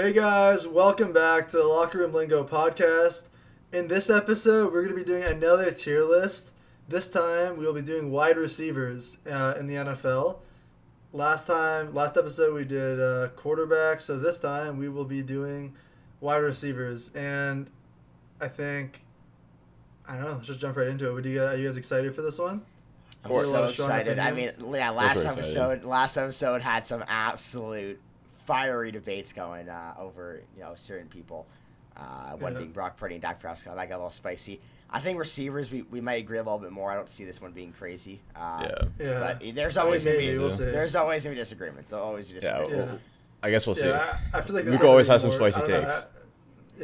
Hey guys, welcome back to the Locker Room Lingo podcast. In this episode, we're going to be doing another tier list. This time, we'll be doing wide receivers in the NFL. Last episode, we did quarterback, so this time we will be doing wide receivers. And I don't know, let's just jump right into it. Are you guys excited for this one? I'm so excited. I mean, yeah, last episode had some absolute fiery debates going over, certain people. One being Brock Purdy and Dak Prescott. That got a little spicy. I think receivers, we might agree a little bit more. I don't see this one being crazy. But there's always going to be disagreements. There'll always be disagreements. Yeah. I guess we'll see. I feel like Luke always has some spicy takes.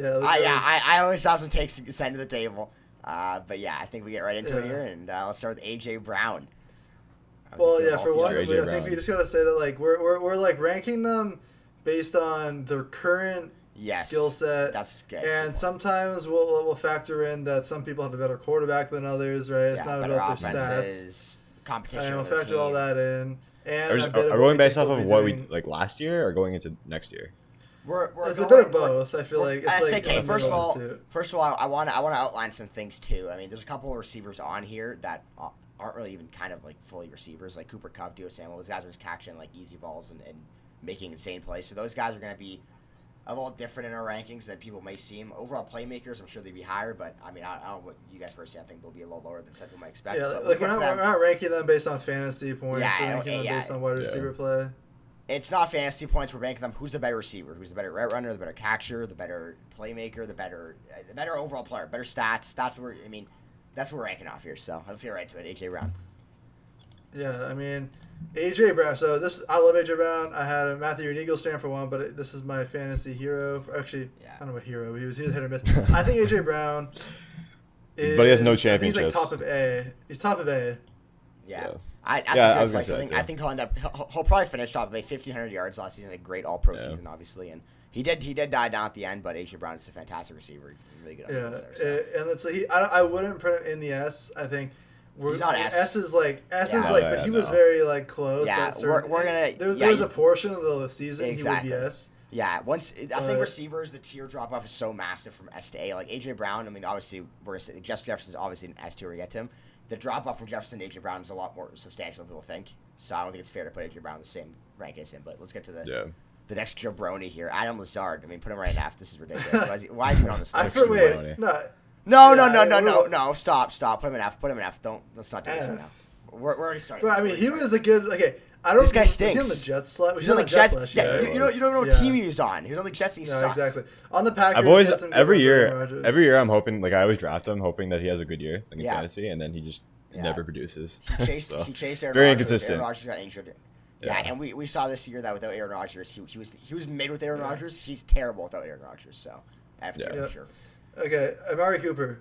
I always have some takes to send to the table. But yeah, I think we get right into it here, and let's start with A.J. Brown. Well, yeah, for one, I think we just gotta say that like we're like ranking them based on their current skill set. That's good. And sometimes we'll factor in that some people have a better quarterback than others, right? It's not about their stats. Competition. And we'll factor all that in. And are we going based off of what we like last year or going into next year? It's a bit of both. I feel like it's like. Okay, first of all, I want to outline some things too. I mean, there's a couple of receivers on here that aren't really even kind of like fully receivers, like Cooper Kupp, Dio Samuel. Those guys are just catching like easy balls and making insane plays. So those guys are going to be a little different in our rankings than people may seem. Overall playmakers, I'm sure they'd be higher, but I mean, I don't know what you guys personally. I think they'll be a little lower than some people might expect. Yeah, like we're not ranking them based on fantasy points. We're ranking them based on wide receiver play. It's not fantasy points. We're ranking them. Who's the better receiver? Who's the better route runner? The better catcher? The better playmaker? The better overall player? Better stats? That's what we're ranking off here. So let's get right to it. A.J. Brown. Yeah, I mean, A.J. Brown. So I love A.J. Brown. I had a Matthew and Eagles fan for one, but this is my fantasy hero. Actually, I don't know what hero. He was hit or miss. I think A.J. Brown is. But he has no championships. He's like top of A. He's top of A. Yeah. That's a good place. I think he'll probably finish top of A. 1,500 yards last season. A great All-Pro season, obviously, and he did die down at the end. But A.J. Brown is a fantastic receiver. He's really good. And I wouldn't put him in the S. I think. He's not S. S is like, but he was very like close. Yeah, we're gonna. There was a portion of the season he would be S. Yeah, I think receivers, the tier drop off is so massive from S to A. Like A.J. Brown, I mean, obviously Justin Jefferson's obviously an S tier to get to him. The drop off from Jefferson to A.J. Brown is a lot more substantial than people think. So I don't think it's fair to put A.J. Brown in the same rank as him. But let's get to the next jabroni here, Adam Lazard. I mean, put him right in F. This is ridiculous. Why is he on this list? No. Stop. Put him in F. Let's not do this right now. We're already starting. But I mean, he was a good. This guy stinks. Was he on the Jets slot? He's on the Jets last year. You don't know what team he was on. He was on the Jets and he sucked. Exactly. On the Packers. I've always every year I'm hoping, like I always draft him hoping that he has a good year in fantasy, and then he just never produces. He chased Aaron very Rodgers. inconsistent. Aaron Rodgers got injured. Yeah, and we saw this year that without Aaron Rodgers, he was made with Aaron Rodgers. He's terrible without Aaron Rodgers. So F for sure. Okay, Amari Cooper.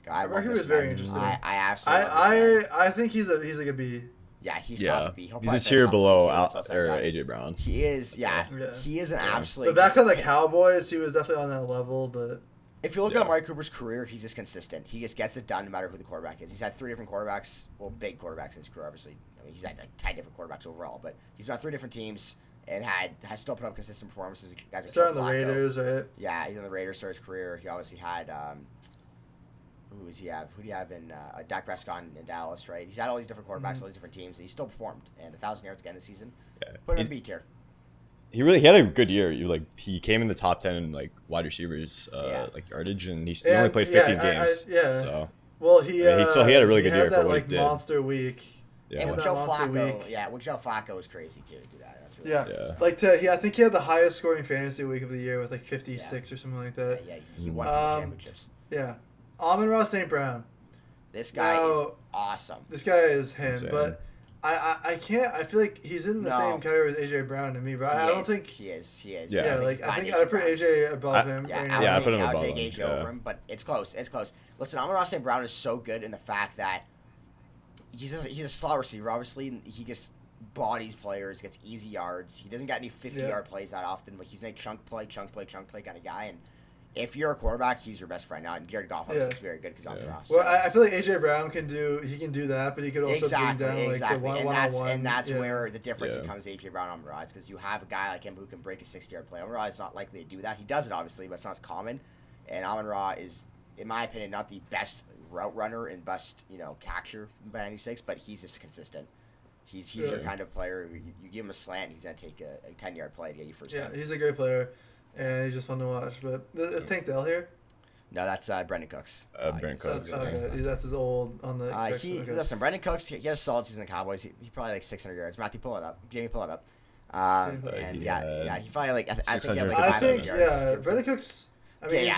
Amari Cooper is very interesting. I absolutely. I think he's like a B. Yeah, he's top B. He's a tier below A.J. Brown. He is, He is an absolute. But back on the Cowboys, he was definitely on that level. But if you look at Amari Cooper's career, he's just consistent. He just gets it done no matter who the quarterback is. He's had 3 different quarterbacks, big quarterbacks in his career, obviously. I mean, he's had like 10 different quarterbacks overall, but he's been on 3 different teams and has still put up consistent performances. Guys like started on the Raiders, right? Yeah, he's on the Raiders for his career. He obviously had. Who do you have in Dak Prescott in Dallas, right? He's had all these different quarterbacks, all these different teams, and he still performed. And 1,000 yards again this season. Yeah. Put him in B tier. He had a good year. He came in the top 10 in like wide receivers, like yardage, and he only played 15 games. So. Well, he had a really good year for what he did. Monster week. Yeah. And with Joe Flacco was crazy too to do that. That's really I think he had the highest scoring fantasy week of the year with like 56 or something like that. Yeah, he won the championships. Yeah. Amon-Ra St. Brown. This guy is awesome. This guy is him, but I can't. I feel like he's in the same category as A.J. Brown to me, but I don't think he is. Yeah, I think I'd put A.J. above him. I put him above him. I'll take A.J. over him, but it's close. Listen, Amon-Ra St. Brown is so good in the fact that he's a slot receiver. Obviously, he just bodies players, gets easy yards. He doesn't got any 50-yard plays that often, but he's a chunk play kind of guy, and if you're a quarterback, he's your best friend. Now, Jared Goff is very good because he's on the roster. Well, I feel like AJ Brown can do that, but he could also bring down like the one-on-one. And that's where the difference becomes AJ Brown on Amon-Ra, because you have a guy like him who can break a 60-yard play. Amon-Ra is not likely to do that. He does it obviously, but it's not as common. And Amon-Ra is, in my opinion, not the best route runner and best catcher by any six, but he's just consistent. He's your kind of player. You give him a slant, he's gonna take a 10-yard play to get you first down. Yeah, he's a great player. And he's just fun to watch. But is Tank Dell here? No, that's Brendan Cooks. Brendan Cooks. That's his old on the. Listen, Brendan Cooks. He had a solid season in the Cowboys. He probably like 600 yards. Matthew, pull it up. Jamie, pull it up. He probably like I think he had like 500 yards. Brendan Cooks. I mean,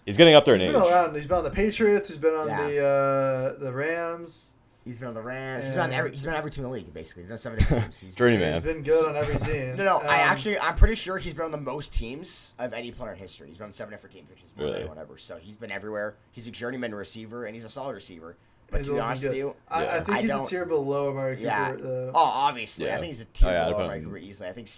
he's getting up there in age. He's been around. He's been on the Patriots. He's been on the Rams. He's been on the Rams. He's been on every team in the league, basically. He's done 7 different teams. Journeyman. He's been good on every team. No. I'm pretty sure he's been on the most teams of any player in history. He's been on 7 different teams, which is more than anyone ever. So he's been everywhere. He's a journeyman receiver, and he's a solid receiver. But to be honest with you, I think he's a tier below Amari Cooper. Oh, obviously. I think he's a tier below Amari Cooper easily. I think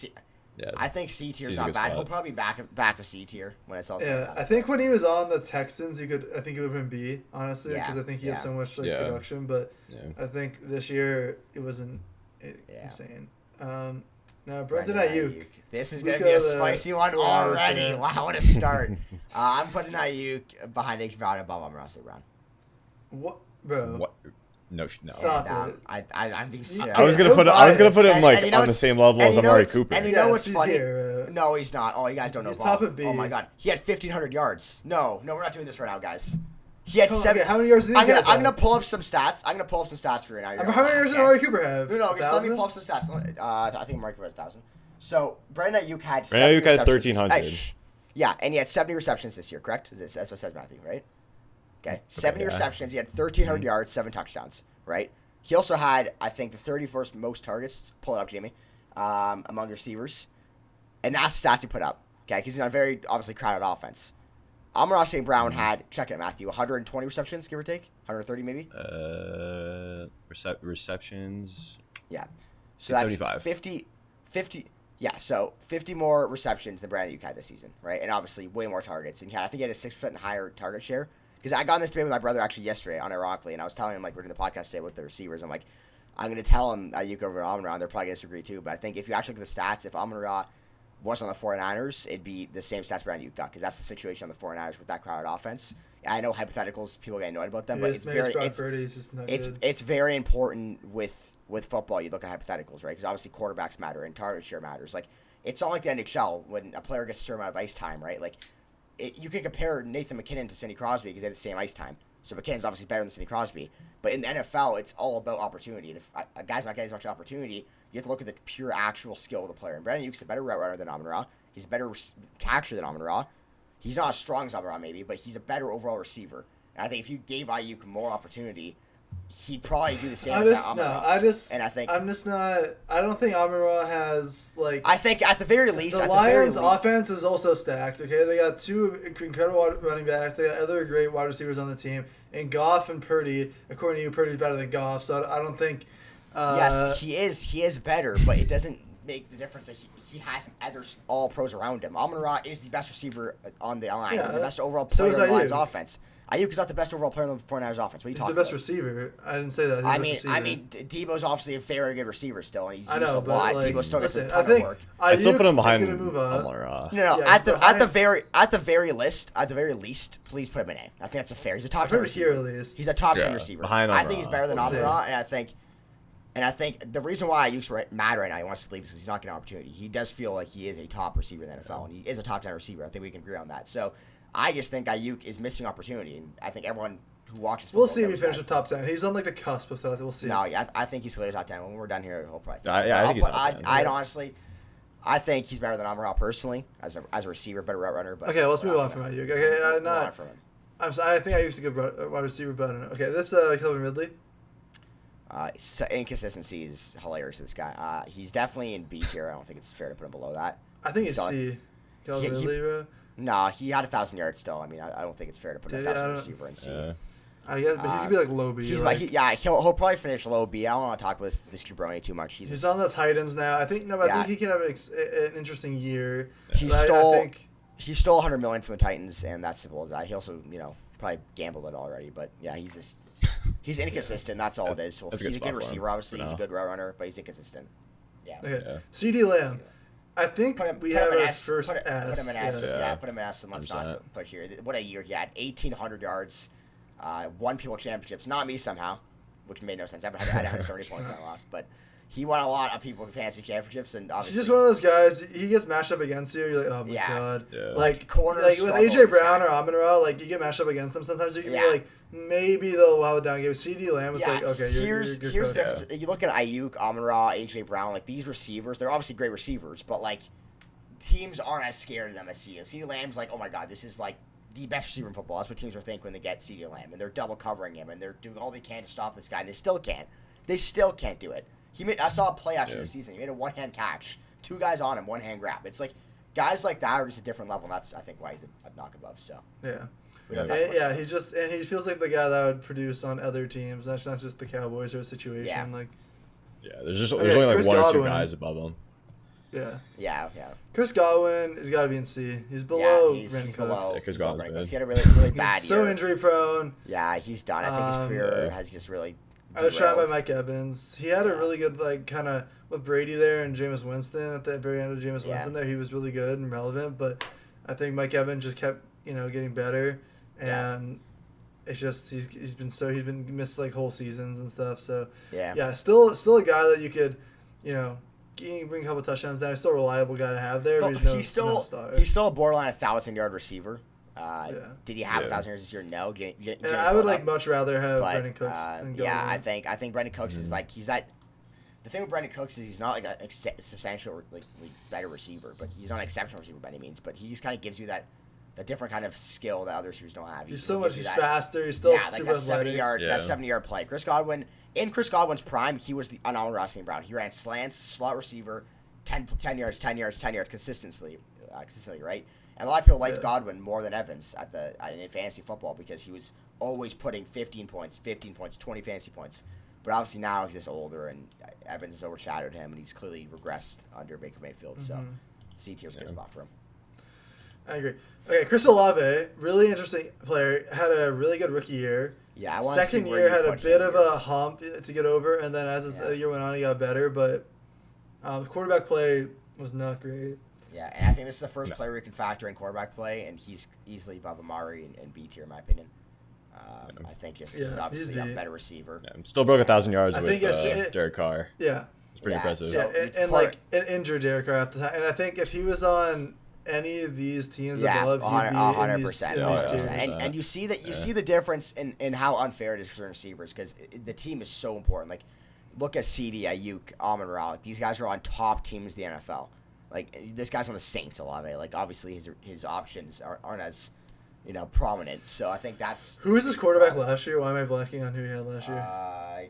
C tier is not bad. He'll probably be back with C tier when it's all said. Yeah, I think when he was on the Texans, I think he would have been B, honestly, because I think he has so much production. But I think this year it wasn't insane. Now Brendan Ayuk. This is gonna be a spicy one already. Wow, what a start! I'm putting Ayuk behind AJ Brown above Amon-Ra Brown. What, bro? What? No. Stop it. I'm being serious. I was gonna put him like on the same level as Amari Cooper. And you know what's funny? No, he's not. Oh, you guys don't know. He's top of B. Oh my God, he had 1,500 yards. No, we're not doing this right now, guys. He had 7. Okay, how many yards did he have? I'm gonna pull up some stats. For you now. How many yards did Amari Cooper have? No, let me pull up some stats. I think Amari Cooper has 1,000. So Brendan Ayuk had 1,300. Yeah, and he had 70 receptions this year. Correct? That's what it says, Matthew. Right? Okay, 70 receptions. He had 1,300 yards, 7 touchdowns. Right. He also had, I think, the 31st most targets. Pull it up, Jamie. Among receivers, and that's the stats he put up. Okay, because he's on a very obviously crowded offense. Amon-Ra St. Brown had, check it, Matthew, 120 receptions, give or take, 130 maybe. Receptions. Yeah. So that's 75. 50. Yeah, so 50 more receptions than Brandon Ayuk had this season, right? And obviously way more targets. And I think he had a 6% higher target share. Because I got in this debate with my brother actually yesterday, unironically, and I was telling him, like, we're doing the podcast today with the receivers. I'm like, I'm going to tell him Ayuk over Amon-Ra, and they're probably going to disagree too. But I think if you actually look at the stats, if Amon-Ra was on the 49ers, it'd be the same stats Brandon Ayuk got, because that's the situation on the 49ers with that crowded offense. I know hypotheticals, people get annoyed about them, but it's very important with football. You look at hypotheticals, right? Because obviously quarterbacks matter and target share matters. Like, it's not like the NHL when a player gets a certain amount of ice time, right? Like, you can compare Nathan McKinnon to Sidney Crosby because they have the same ice time. So McKinnon's obviously better than Sidney Crosby. But in the NFL, it's all about opportunity. And if a guy's not getting as much opportunity, you have to look at the pure actual skill of the player. And Brandon Ayuk's a better route runner than Amon-Ra. He's a better catcher than Amon-Ra. He's not as strong as Amon-Ra maybe, but he's a better overall receiver. And I think if you gave Ayuk more opportunity, he'd probably do the same as Amon-Ra. I don't think Amon-Ra has, like... I think at the very least... The Lions' offense is also stacked, okay? They got 2 incredible running backs. They got other great wide receivers on the team. And Goff and Purdy, according to you, Purdy's better than Goff. So I don't think... yes, he is better, but it doesn't make the difference that he has others, all pros around him. Amon-Ra is the best receiver on the Lions, and the best overall player in the Lions' offense. Ayuk is not the best overall player on the 49ers offense. What are you talking about? He's the best receiver. I didn't say that. I mean, Debo's obviously a very good receiver still, and he's used a lot. Like, Debo still gets a ton of work. I'd still put him behind Amon-Ra. No. At the very least, please put him in A. I think that's a fair. He's a top 10 receiver. He's a top 10 receiver. I think he's better than Amon-Ra, and I think the reason why Ayuk's mad right now, he wants to leave, is because he's not getting an opportunity. He does feel like he is a top receiver in the NFL, and he is a top 10 receiver. I think we can agree on that. So I just think Ayuk is missing opportunity, and I think everyone who watches football... We'll see if he finishes top 10. He's on, like, the cusp of that. We'll see. No, yeah, I think he's going to top 10. When we're done here, he'll probably finish. I think he's top 10. I'd honestly... I think he's better than Amon-Ra personally, as a receiver, better route runner. But okay, let's move on from Ayuk. Okay, I think Ayuk's a good wide receiver, but I don't know. Okay, this Calvin Ridley. Inconsistency is hilarious. This guy, he's definitely in B tier. I don't think it's fair to put him below that. I think he's C. Calvin Ridley, bro. No, he had 1,000 yards still. I mean, I don't think it's fair to put a 1,000 receiver in C. I guess, but he's gonna be like low B. He'll probably finish low B. I don't want to talk about this jabroni too much. He's on the Titans now. I think he can have an interesting year. He he stole 100 million from the Titans, and that's simple as that. He also, probably gambled it already, but yeah, he's inconsistent. That's all it is. Well, he's a good receiver, obviously. He's a good route runner, but he's inconsistent. Yeah. Okay. CD Lamb. I think we have our first S. Put him in S. Yeah, put him in S, and let's not push here. What a year he had. 1,800 yards, won people championships. Not me somehow, which made no sense. I had 170 points and I lost, but he won a lot of people fantasy championships, and obviously he's just one of those guys. He gets matched up against you. You're like, oh my god. Yeah. Like with AJ Brown or Amon-Ra, like you get matched up against them. Sometimes you can be like, maybe they'll have a down game. CD Lamb, it's like, okay, here's the difference. You look at Ayuk, Amon-Ra, AJ Brown, like these receivers. They're obviously great receivers, but like teams aren't as scared of them as CD. CD Lamb's like, oh my god, this is like the best receiver in football. That's what teams are thinking when they get CD Lamb, and they're double covering him, and they're doing all they can to stop this guy, and they still can't. They still can't do it. I saw a play actually this season. He made a one-hand catch. 2 guys on him, one-hand grab. It's like guys like that are just a different level, and that's I think why he's a knock above. So he feels like the guy that would produce on other teams. That's not just the Cowboys or a situation. There's only like Chris one Godwin. Or 2 guys above him. Yeah. Chris Godwin has got to be in C. He's below Brandon Cooks. Yeah, Chris Godwin's good. He had a really bad year. So injury prone. Yeah, he's done. I think his career has just really. I was trying by Mike Evans. He had a really good kind of with Brady there and Jameis Winston at the very end of Jameis Winston there. He was really good and relevant, but I think Mike Evans just kept getting better, and it's just he's been missed like whole seasons and stuff. So still a guy that you could bring a couple touchdowns down. He's still a reliable guy to have there. But he's still a borderline 1,000-yard receiver. Did he have 1,000 yards this year? No. I would much rather have Brandon Cooks than Godwin. I think Brandon Cooks is like he's that. The thing with Brandon Cooks is he's not like a substantial better receiver, but he's not an exceptional receiver by any means. But he just kind of gives you that different kind of skill that other receivers don't have. He's so much faster. He's still super athletic. That 70-yard play. Chris Godwin in Chris Godwin's prime, he was the Amon-Ra St. Brown. He ran slants, slot receiver, 10 yards consistently, right? And a lot of people liked Godwin more than Evans in fantasy football because he was always putting 15 points, 20 fantasy points. But obviously now he's just older, and Evans has overshadowed him, and he's clearly regressed under Baker Mayfield. So C tier is a good spot for him. I agree. Okay, Chris Olave, really interesting player, had a really good rookie year. Yeah, second year had a bit of a hump to get over, and then as the year went on, he got better. But quarterback play was not great. Yeah, and I think this is the first player we can factor in quarterback play, and he's easily above Amari and B tier in my opinion. I think he's obviously a better receiver. Yeah, still broke 1,000 yards with Derek Carr. Yeah, it's pretty impressive. Yeah, and an injured Derek Carr at the time. And I think if he was on any of these teams above, 100%. And you see the difference in how unfair it is for receivers because the team is so important. Like, look at CD, Ayuk, Amon-Ra. These guys are on top teams in the NFL. Like, this guy's on the Saints a lot. Like, obviously his options aren't as prominent. So I think that's who was his quarterback last year. Why am I blanking on who he had last year?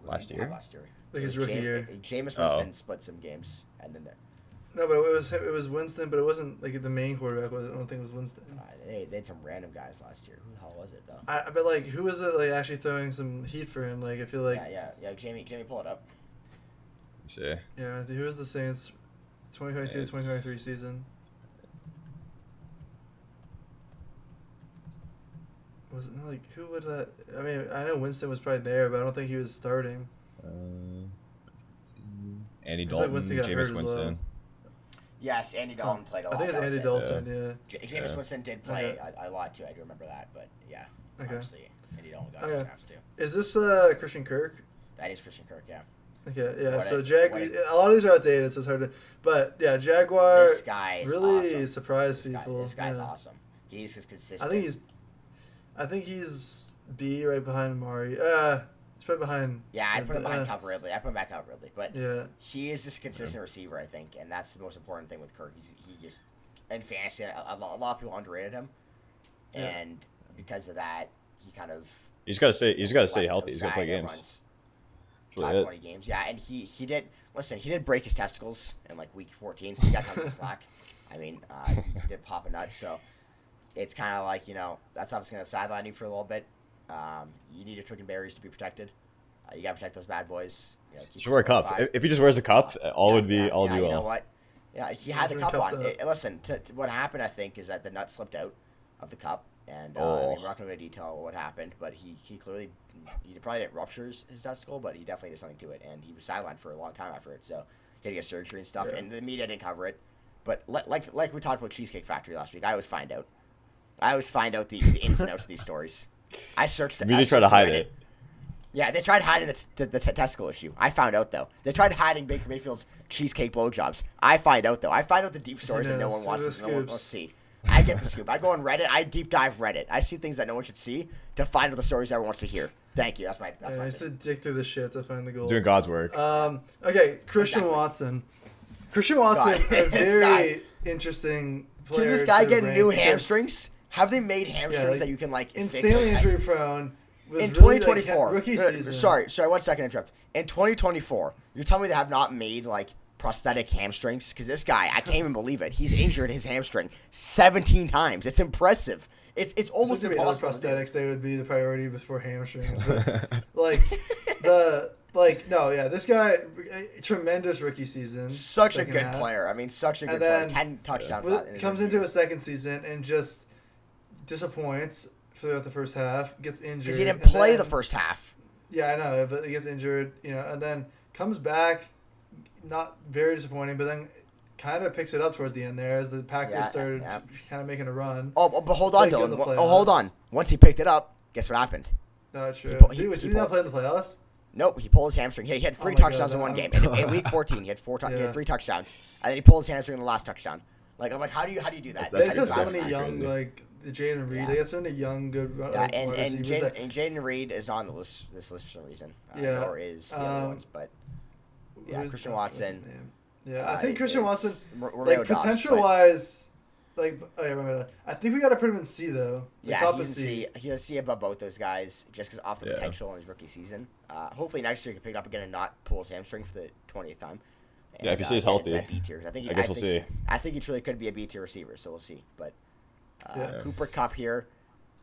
Last year, like his rookie year. Jameis Winston split some games, and then no, but it was Winston, but it wasn't like the main quarterback. I don't think it was Winston. They had some random guys last year. Who the hell was it though? But like, who was it actually throwing some heat for him? Like, I feel like Jamie, pull it up. You see? Yeah, who was the Saints 2022-2023 season? Was it who would that? I mean, I know Winston was probably there, but I don't think he was starting. Andy Dalton, Jameis Winston. Well. Yes, Andy Dalton played a lot. I think it was Andy Dalton, Jameis Winston did play a lot too. I do remember that, but obviously Andy Dalton got some snaps too. Is this Christian Kirk? That is Christian Kirk, yeah. Okay, yeah. A lot of these are outdated, so it's hard to. But yeah, Jaguar. This guy is really awesome. Surprised people. This guy's awesome. He's just consistent. I think he's B right behind Amari. He's right behind. Yeah, I'd put him behind Calvin Ridley. But he is just a consistent receiver, I think, and that's the most important thing with Kirk. He just in fantasy, a lot of people underrated him, and because of that, he kind of. He's got to stay healthy. He's got to play games. Top 20 games, yeah, and he did break his testicles in week 14, so he got tons of slack. I mean, he did pop a nut, so it's kind of that's obviously going to sideline you for a little bit. You need your twig and berries to be protected. You got to protect those bad boys. Just wear a cup. If he just wears a cup, all would be well. You know what? Yeah, he had the cup on. Listen, what happened, I think, is that the nut slipped out of the cup. And I mean, we're not going to go into detail what happened, but he clearly, he probably didn't rupture his testicle, but he definitely did something to it. And he was sidelined for a long time after it. So he had to get surgery and stuff. Yeah. And the media didn't cover it. But like we talked about Cheesecake Factory last week, I always find out. The ins and outs of these stories. I searched it. We try to hide it. Yeah, they tried hiding the testicle issue. I found out, though. They tried hiding Baker Mayfield's cheesecake blowjobs. I find out, though. I find out the deep stories that no one wants to see. I get the scoop. I go on Reddit. I deep dive Reddit. I see things that no one should see to find out the stories everyone wants to hear. Thank you. That's my I used to dig through the shit to find the gold. Doing God's work. Okay, Christian Watson. Christian Watson, a very interesting player. Can this guy get new hamstrings? Have they made hamstrings that you can, insanely injury prone? In 2024, rookie season. Sorry, 1 second interrupt. In 2024, you're telling me they have not made prosthetic hamstrings? Because this guy, I can't even believe it. He's injured his hamstring 17 times. It's impressive. It's almost impossible. Prosthetics, they would be the priority before hamstrings. This guy, tremendous rookie season. Such a good player. I mean, such a good player. 10 touchdowns. Comes into a second season and just disappoints throughout the first half, gets injured. Because he didn't play the first half. Yeah, I know, but he gets injured, and then comes back, not very disappointing, but then kind of picks it up towards the end there as the Packers started kind of making a run. Oh, but hold on, Dylan. Hold on. Once he picked it up, guess what happened? Not true. Did he not play in the playoffs? Nope, he pulled his hamstring. He had 3 touchdowns in one game. In week 14, he had 3 touchdowns, and then he pulled his hamstring in the last touchdown. I'm like, how do you do that? They have so many young Jaden Reed. They got so many young good. And Jaden Reed is not on this list for some reason. Nor is the other ones, but Christian Watson. Yeah, I think Christian Watson, potential wise, I think we got to put him in C though. He's C above both those guys just because off the potential in his rookie season. Hopefully next year he can pick it up again and not pull his hamstring for the 20th time. And, if he stays healthy. B-tier. I guess we'll see. I think he truly could be a B-tier receiver, so we'll see. But Cooper Kupp here,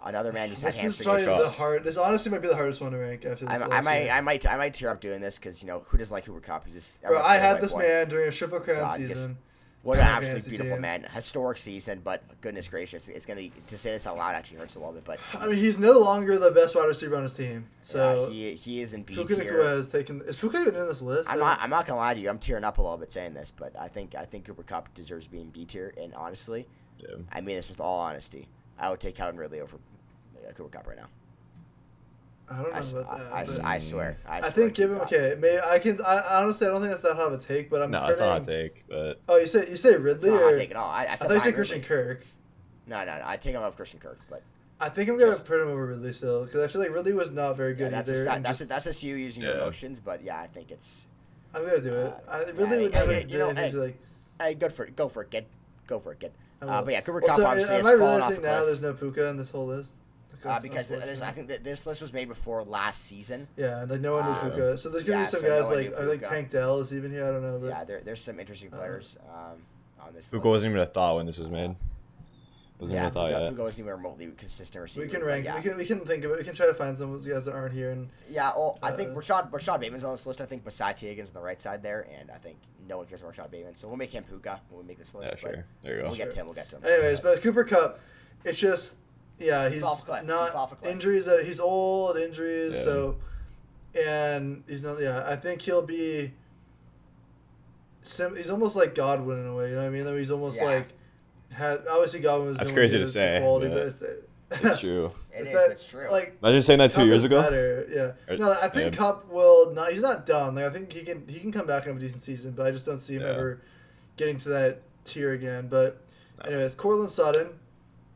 another man who's had hamstring issues. This honestly might be the hardest one to rank after this. I might tear up doing this because who doesn't like Cooper Kupp? He's just I had this man during a Triple Crown season. What an absolutely beautiful man. Historic season, but goodness gracious, it's gonna to say this out loud actually hurts a little bit. But I mean, he's no longer the best wide receiver on his team. So he is in B tier. Is Puka even in this list? I'm not gonna lie to you. I'm tearing up a little bit saying this, but I think Cooper Kupp deserves being B tier. And honestly, I mean this with all honesty. I would take Calvin Ridley over Cooper Kupp right now. I don't know about that. I swear. I think give him I honestly I don't think that's that hot of a take, but no, it's not a hot take. But you say Ridley? It's not a hot take at all. I thought you said Christian Kirk. No, I take him over Christian Kirk, but I think I'm gonna put him over Ridley still because I feel like Ridley was not very good either. That's just you using your emotions, but I think it's. I'm gonna do it. Ridley would never do anything Hey, go for it, kid. Go for it, kid. But Cooper Kupp obviously am has I fallen off realizing now there's no Puka on this whole list? Because I think that this list was made before last season. Yeah, no one knew Puka. So there's gonna be some guys I think Tank Dell is even here. I don't know. But there's some interesting players on this. Puka wasn't even a thought when this was made. Wasn't even a thought yet. Puka wasn't even remotely consistent receiver. We can rank. We can think of it. We can try to find some of those guys that aren't here. And I think Rashad Bateman's on this list. I think besides Higgins on the right side there, and I think no one cares about Rashad Bateman. So we'll make him Puka when we make this list. Yeah, sure. There you go. We'll get to him. Anyways, but Cooper Kupp, it's just. Yeah, he's not injuries. He's old, injuries. Yeah. So, and he's not. Yeah, I think he'll be. He's almost like Godwin in a way. You know what I mean? He's almost like. Obviously, Godwin was. That's crazy to say. Quality, but it's true. It's true. Imagine saying that 2 years ago. Better. Yeah. No, I think Kupp will not. He's not done. I think he can come back and have a decent season, but I just don't see him ever getting to that tier again. But anyways, Courtland Sutton.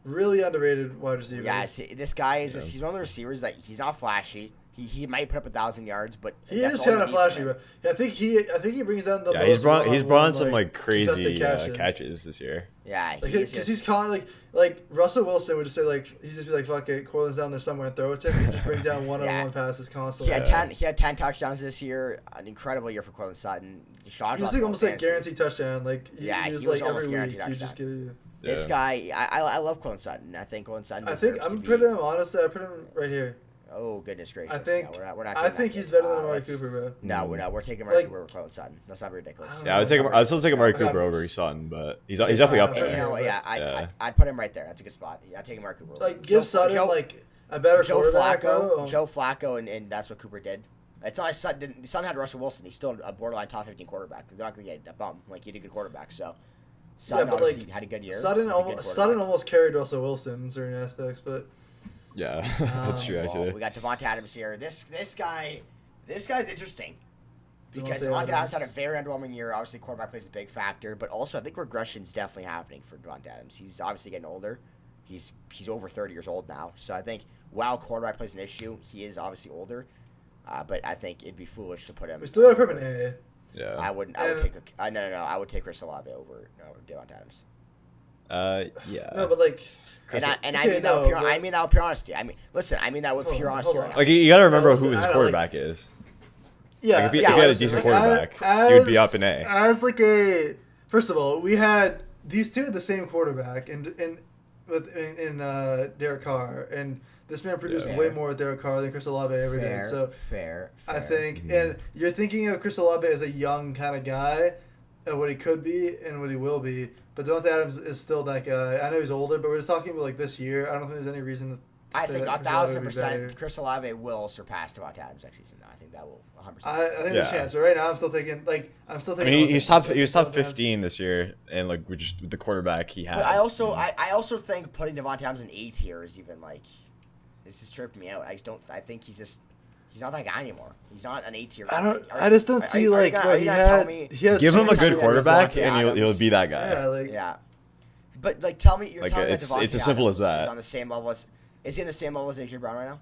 Really underrated wide receiver. Yeah, this guy is he's one of the receivers that he's not flashy. He might put up 1,000 yards, but he is kind of flashy. But I think he brings down the most. He's brought some crazy catches this year. Yeah, because he's kind of like Russell Wilson would just say he'd just be like, fuck it, Courtland's down there somewhere and throw it to him and just bring down one-on-one passes constantly. He had 10 touchdowns this year. An incredible year for Courtland Sutton. He was almost guaranteed touchdown. He was every week. He just give you. This guy, I love Courtland Sutton. I think Courtland Sutton. I'm putting him honestly. I put him right here. Oh goodness gracious! I think no, we're not I think he's better than Amari Cooper, bro. No, we're taking Amari Cooper over Courtland Sutton. Let's not be ridiculous. Yeah, I'd still take Amari Cooper over Sutton, but he's definitely up there. And I'd put him right there. That's a good spot. Yeah, I'd take Amari Cooper. Like give Sutton a better quarterback. Joe Flacco, and that's what Cooper did. It's not like Sutton had Russell Wilson. He's still a borderline top 15 quarterback. They're not going to get a bum. Like, he had a good quarterback, so Sutton obviously had a good year. Sutton almost carried Russell Wilson in certain aspects, but yeah, that's true. Actually, we got Devonta Adams here. This guy's interesting because Devonta Adams had a very underwhelming year. Obviously, quarterback plays a big factor, but also I think regression's definitely happening for Devonta Adams. He's obviously getting older. He's over 30 years old now, so I think while quarterback plays an issue, he is obviously older. But I think it'd be foolish to put him. We still got to put him in A. Yeah. I would take I would take Chris Olave over Devonta Adams. Yeah. No, but like. I mean that with pure honesty. I mean, listen. I mean that with pure honesty. Right now. Like you got to remember who his quarterback is. Yeah. Like if he had a decent quarterback, he would be up in A. First of all, we had these two had the same quarterback in Derek Carr, and this man produced way more with Derek Carr than Chris Olave ever did. So fair. I think, and you're thinking of Chris Olave as a young kind of guy, and what he could be and what he will be. But Devonta Adams is still that guy. I know he's older, but we're just talking about like this year. I don't think there's any reason to I think 1,000% Chris Olave will surpass Devonta Adams next season. I think that will 100%. I think there's a chance, but right now I'm still taking. I mean, he was top 15 this year, and like with the quarterback he had. But I also think putting Devonta Adams in A tier is even like. This just tripped me out. I think he's not that guy anymore. He's not an A tier. I just don't see he has. Give him a good quarterback and he'll be that guy. Yeah. But like, tell me, you're telling me it's as simple as that. Is on the same level as is he on the same level as A.J. Brown right now?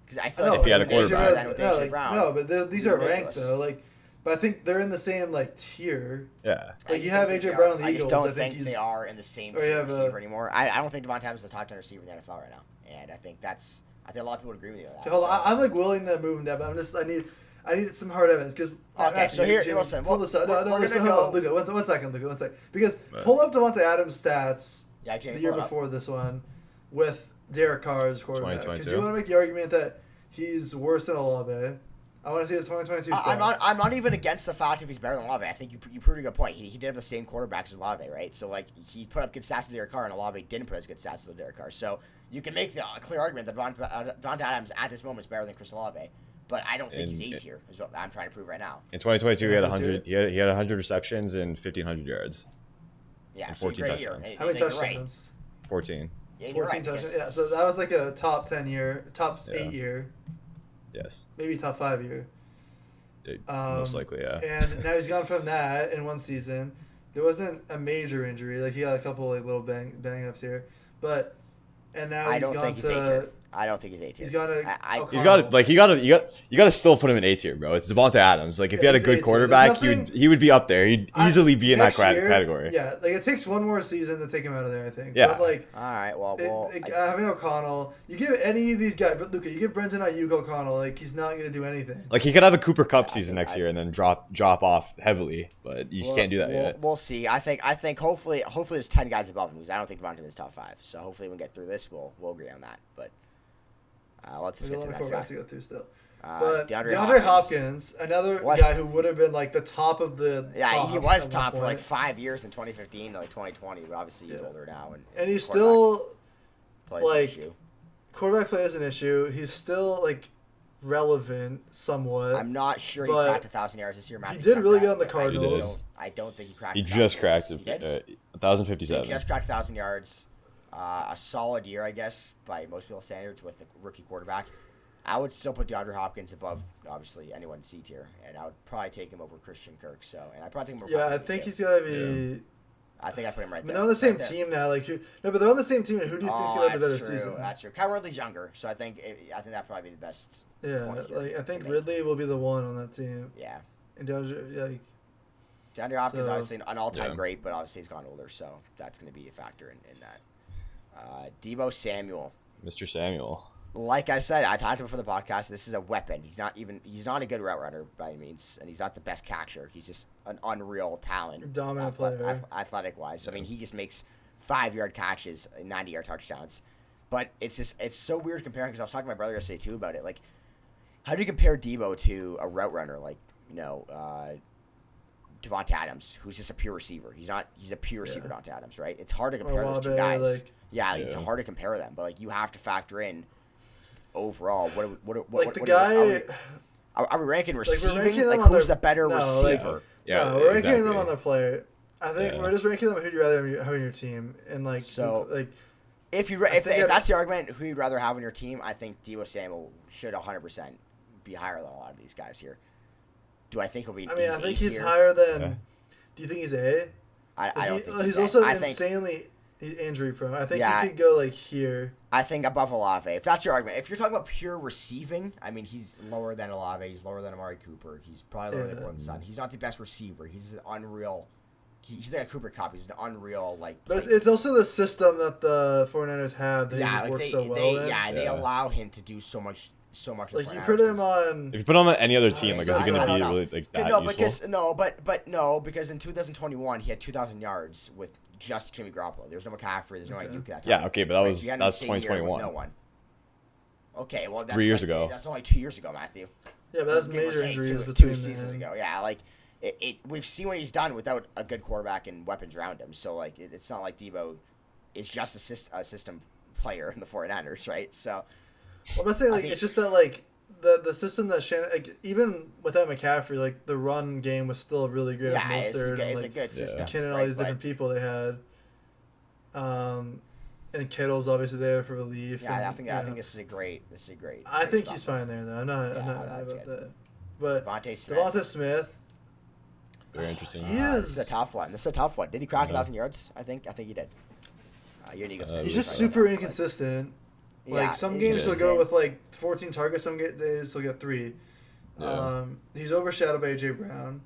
Because I feel like if he had a quarterback, but these are ranked though. Like, but I think they're in the same like tier. Yeah. Like you have A.J. Brown, the Eagles. I just don't think they are in the same tier receiver anymore. I don't think Devonta Adams is the top 10 receiver in the NFL right now. And I think a lot of people would agree with you on that. Hold on, I'm like willing to move him down, but I need some hard evidence because. Okay, so here, listen. Pull this up. Listen, hold on, Luca. One second. Because pull up Devonta Adams' stats. Yeah, I can't. The year before this one, with Derek Carr's quarterback. 2022. Because you want to make the argument that he's worse than Olave. I want to see his 2022 stats. I'm not even against the fact if he's better than Olave. I think you proved a good point. He did have the same quarterbacks as Olave, right? So like he put up good stats to Derek Carr, and Olave didn't put as good stats to Derek Carr. So you can make the clear argument that Devonta Adams at this moment is better than Chris Olave, but I don't think he's A tier. Is what I'm trying to prove right now. In 2022, he had 100. He had 100 receptions and 1,500 yards. Yeah, and 14 touchdowns. How many touchdowns? 14. Yeah, you're 14 touchdowns. Yeah, so that was like a top 10 year, top 8 year. Yes. Maybe top 5 year. Most likely, yeah. And now he's gone from that in one season. There wasn't a major injury. Like he got a couple like little bang ups here, but now I don't think he's A tier. He's got you got to still put him in A tier, bro. It's Devonta Adams. Like if he had a good quarterback, he would be up there. He'd easily be in that category. Yeah, like it takes one more season to take him out of there, I think. Yeah. But like, all right, well, having O'Connell, you give any of these guys, but Luca, you give Brenton Ayuk O'Connell, like he's not gonna do anything. Like he could have a Cooper Kupp season next year and then drop off heavily, but you just can't do that yet. We'll see. I think hopefully there's 10 guys above him because I don't think Devonta is top 5. So hopefully when we get through this, we'll agree on that. But let's just get to the next guy. To go through still. But DeAndre Hopkins, another guy who would have been like the top of the. Yeah, he was top for like 5 years in 2015 to like 2020, but obviously he's older now. And he's still like quarterback play is an issue. He's still like relevant somewhat. I'm not sure he cracked 1,000 yards this year. He did really good on the Cardinals. I don't think he cracked. He just cracked 1,057. He just cracked 1,000 yards. A solid year, I guess, by most people's standards with the rookie quarterback. I would still put DeAndre Hopkins above, obviously, anyone in C tier, and I would probably take him over Christian Kirk. So, and I'd probably take him over. Yeah, I think he's gotta be. Yeah. I think I put him right there. They're on the same team now. Like, but they're on the same team. And who do you think's gonna have the better season? That's true. Kyle Ridley's younger, so I think that'd probably be the best. Yeah, like I think Ridley will be the one on that team. Yeah. And DeAndre Hopkins obviously an all-time great, but obviously he's gone older, so that's going to be a factor in that. Deebo Samuel. Mr. Samuel. Like I said, I talked to him for the podcast. This is a weapon. He's not a good route runner by any means, and he's not the best catcher. He's just an unreal talent. Dominant player. Athletic-wise. I mean, he just makes 5-yard catches and 90-yard touchdowns. But it's so weird comparing, because I was talking to my brother yesterday too about it. Like, how do you compare Debo to a route runner like Devontae Adams, who's just a pure receiver? He's a pure receiver, Devontae Adams, right? It's hard to compare those two guys. It's hard to compare them, but like you have to factor in overall are we ranking receiving? Like who's the better receiver? We're ranking them on their player. I think we're just ranking them who you'd rather have on your team, and like if that's the argument, who you'd rather have on your team, I think Deebo Samuel should 100% be higher than a lot of these guys here. Do I think he'll be? I think he's higher than. Do you think he's A? I don't think he's also insanely injury prone. I think he could go like here. I think above Olave. If that's your argument, if you're talking about pure receiving, I mean he's lower than Olave. He's lower than Amari Cooper. He's probably lower than Gordon Sutton. He's not the best receiver. He's an unreal. He's like a Cooper Cup. He's an unreal But it's also the system that the 49ers have. That works so well in. They allow him to do so much. Like you put him on. If you put him on any other team, like is he gonna be really like that useful? Because in 2021 he had 2,000 yards with just Jimmy Garoppolo. There's no McCaffrey. There's no Ayuk that time. Yeah, okay, but that's 2021. No one. Okay, well that's 3 years ago. That's only 2 years ago, Matthew. Yeah, but that's major injuries between 2 seasons ago. Yeah, like we've seen what he's done without a good quarterback and weapons around him. So like it's not like Debo is just a system player in the 49ers, right? So. Well, I'm saying it's just that like the system that Shannon, like even without McCaffrey, like the run game was still really good. Yeah, it's a good system. Ken and all these different people they had, and Kittle's obviously there for relief. Yeah, I think this is a great. I think he's fine there though. I'm not mad about that. But Devontae Smith. Very interesting. This is a tough one. Did he crack 1,000 yards? I think he did. You're an Eagles fan. He's just super inconsistent. Like some games he'll go with like 14 targets, some days he'll get 3. Yeah. He's overshadowed by AJ Brown.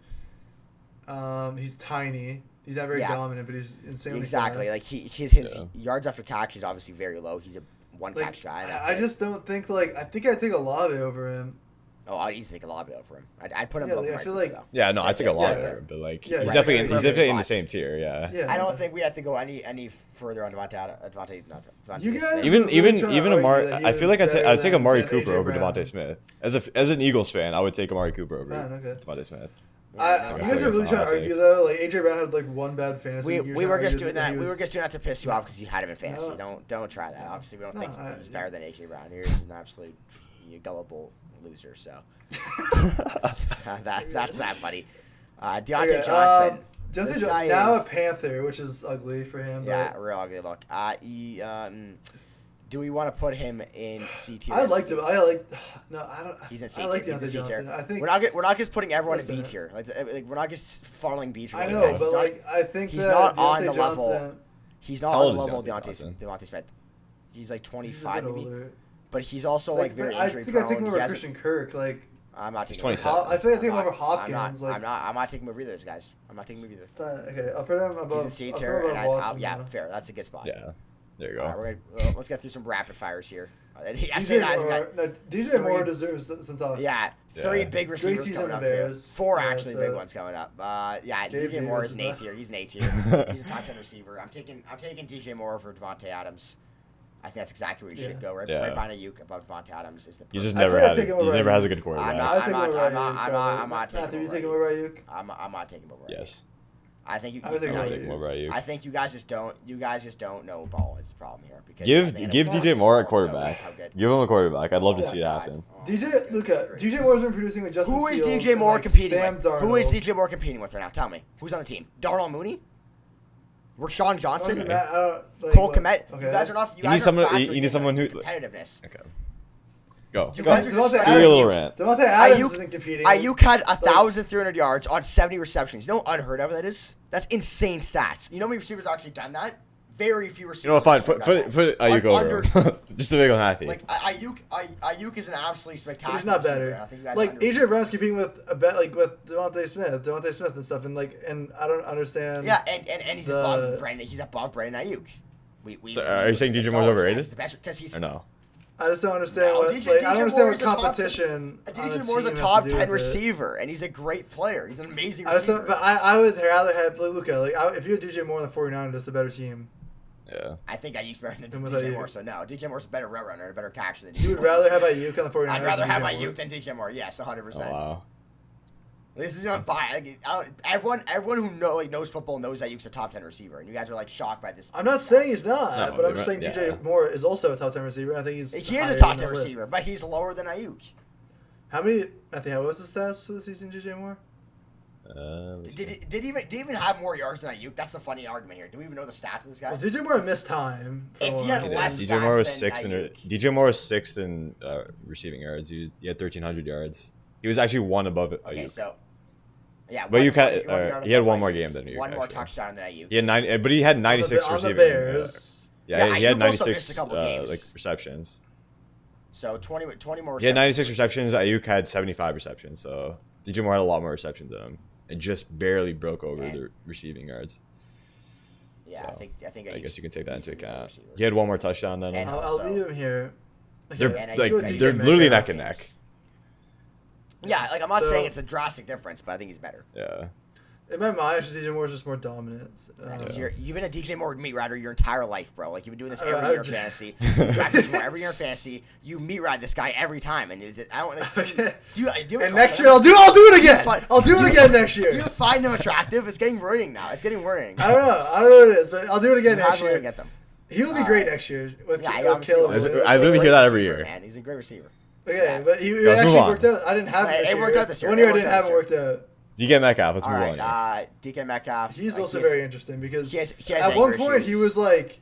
He's tiny. He's not very dominant, but he's insanely fast. Like his yards after catch is obviously very low. He's a one catch guy. I just don't think I think I'd take Olave over him. Oh, I'd easily take Olave over him. I'd put him over I feel like I take Olave over him, but like he's definitely in the same tier. Yeah. I don't think we have to go any further on Devontae. You guys even Amari. I feel like I'd take Amari Cooper over Devontae Smith. As an Eagles fan, I would take Amari Cooper over Devontae Smith. You guys are really trying to argue though. Like AJ Brown had like one bad fantasy. We were just doing that. We were just doing that to piss you off because you had him in fantasy. Don't try that. Obviously, we don't think he's better than AJ Brown. He's an absolute gullible loser. So that's that, buddy. Deontay Johnson. Deontay Johnson now a Panther, which is ugly for him. Yeah, real ugly look. Do we want to put him in C tier? I don't. He's in C tier. I like Deontay Johnson. I think we're not just putting everyone in B tier. Like we're not just funneling B tier. I know, but I think he's not on the Johnson, level. He's not on the level of Devontae Smith. He's like 25 maybe. Older. But he's also very injury prone. I think I'm over Christian Kirk. I'm not taking. 27. I think I take him over Hopkins. I'm not taking him over either, guys. I'm not taking him either. Okay, I'll put him above. He's in C tier, and fair. That's a good spot. Yeah, there you go. All right, let's get through some rapid fires here. DJ Moore deserves some talk. Yeah, 3 big receivers coming up too. 4 actually big ones coming up. DJ Moore is an A tier. He's an A tier. He's a top 10 receiver. I'm taking DJ Moore over Devontae Adams. I think that's exactly where you should go. Right behind Ayuk above Devontae Adams is the. He just never has a good quarterback. I'm not taking him over Ayuk. You take him over Ayuk? I'm not taking him over Ayuk. Yes. I think I would take him over Ayuk. I think you guys just don't know ball is the problem here. Because give DJ Moore a quarterback. Give him a quarterback. I'd love to see it happen. DJ Moore's been producing with Justin Who is Fields DJ Moore competing with? Darnold. Who is DJ Moore competing with right now? Tell me. Who's on the team? Darnell Mooney? Rashawn Johnson? Cole Kmet? Okay. You guys are not. You need someone who competitiveness. Okay. Go. Do your little rant. Devontae Adams isn't competing. Ayuk had 1,300 yards on 70 receptions. You know how unheard of that is? That's insane stats. You know how many receivers actually done that? Very few receivers. You know, fine. Put Ayuk over him. Just to make him happy. Like Ayuk is an absolutely spectacular. He's not better. Like AJ Brown's competing with with Devontae Smith and stuff, and I don't understand. Yeah, and he's above Brandon. He's above Brandon Ayuk. So are you saying DJ Moore's overrated? He's the best because he's. Or no? I just don't understand I don't understand what competition. DJ Moore's a top 10 receiver, and he's a great player. He's an amazing receiver. But I would rather have Luka. If you're DJ Moore in the 49ers, that's a better team. Yeah. I think Ayuk's better than And DJ Moore. So no, DJ Moore's a better route runner, a better catcher than DJ You would Moore. rather have Ayuk on the 49ers? I'd rather have Moore? Ayuk than DJ Moore. Yes, 100%. Oh, wow. This is not bias. Everyone who knows football knows Ayuk's a top 10 receiver, and you guys are like shocked by this. I'm not saying he's not, No, but I'm just saying yeah. DJ Moore is also a top 10 receiver. I think he's He is higher a top than 10 that list. receiver, but he's lower than Ayuk. How many? I think what was the stats for the season, DJ Moore? Did he even have more yards than Ayuk? That's a funny argument here. Do we even know the stats of this guy? Well, DJ Moore missed time. If he had less DJ Moore was stats than sixth in Ayuk. DJ Moore was sixth in receiving yards. He had 1,300 yards. He was actually one above it. Okay, Ayuk. so yeah, But one you can yard he had above one more Ayuk. game than Ayuk. One more actually. touchdown than Ayuk. He had 9, but he had 96 on the receiving. Bears. Yeah, he had Ayuk also 96 missed a couple games. like receptions. So 20 more. Receptions. He had 96 receptions. Ayuk had 75 receptions. So DJ Moore had a lot more receptions than him, and just barely broke over the receiving yards. Yeah, So, I think I guess you can take that into he's a better account. receiver. He had one more touchdown than him. And I'll leave him here. They're And like Ayuk- they're DJ literally Metcalf. neck and neck. Yeah, like I'm not So- saying it's a drastic difference, but I think he's better. Yeah. In my mind, DJ Moore is just more dominant. Because you've been a DJ Moore meat rider your entire life, bro. Like you've been doing this every I year in ju- fantasy. You draft DJ Moore every year in fantasy. You meat ride this guy every time, and is it? I don't. Like, Okay. do you And trust next him? year, I'll do it again. Fine. I'll do it again next year. Do you find him attractive? It's getting worrying now. It's getting worrying. I don't know what it is, but I'll do it again You next have to year. get them. He will be great next year with, Yeah, he with obviously Caleb will. Williams. I literally He's a hear that great every receiver, year. Man, he's a great receiver. Okay, Yeah. but he Let's actually move on. worked out. I didn't have it this It year. worked out this year. One It year I worked didn't out have this it worked out. DK Metcalf. Let's All move right, on. Here. DK Metcalf. He's also he's- very interesting because he has at anger one point issues. he was like,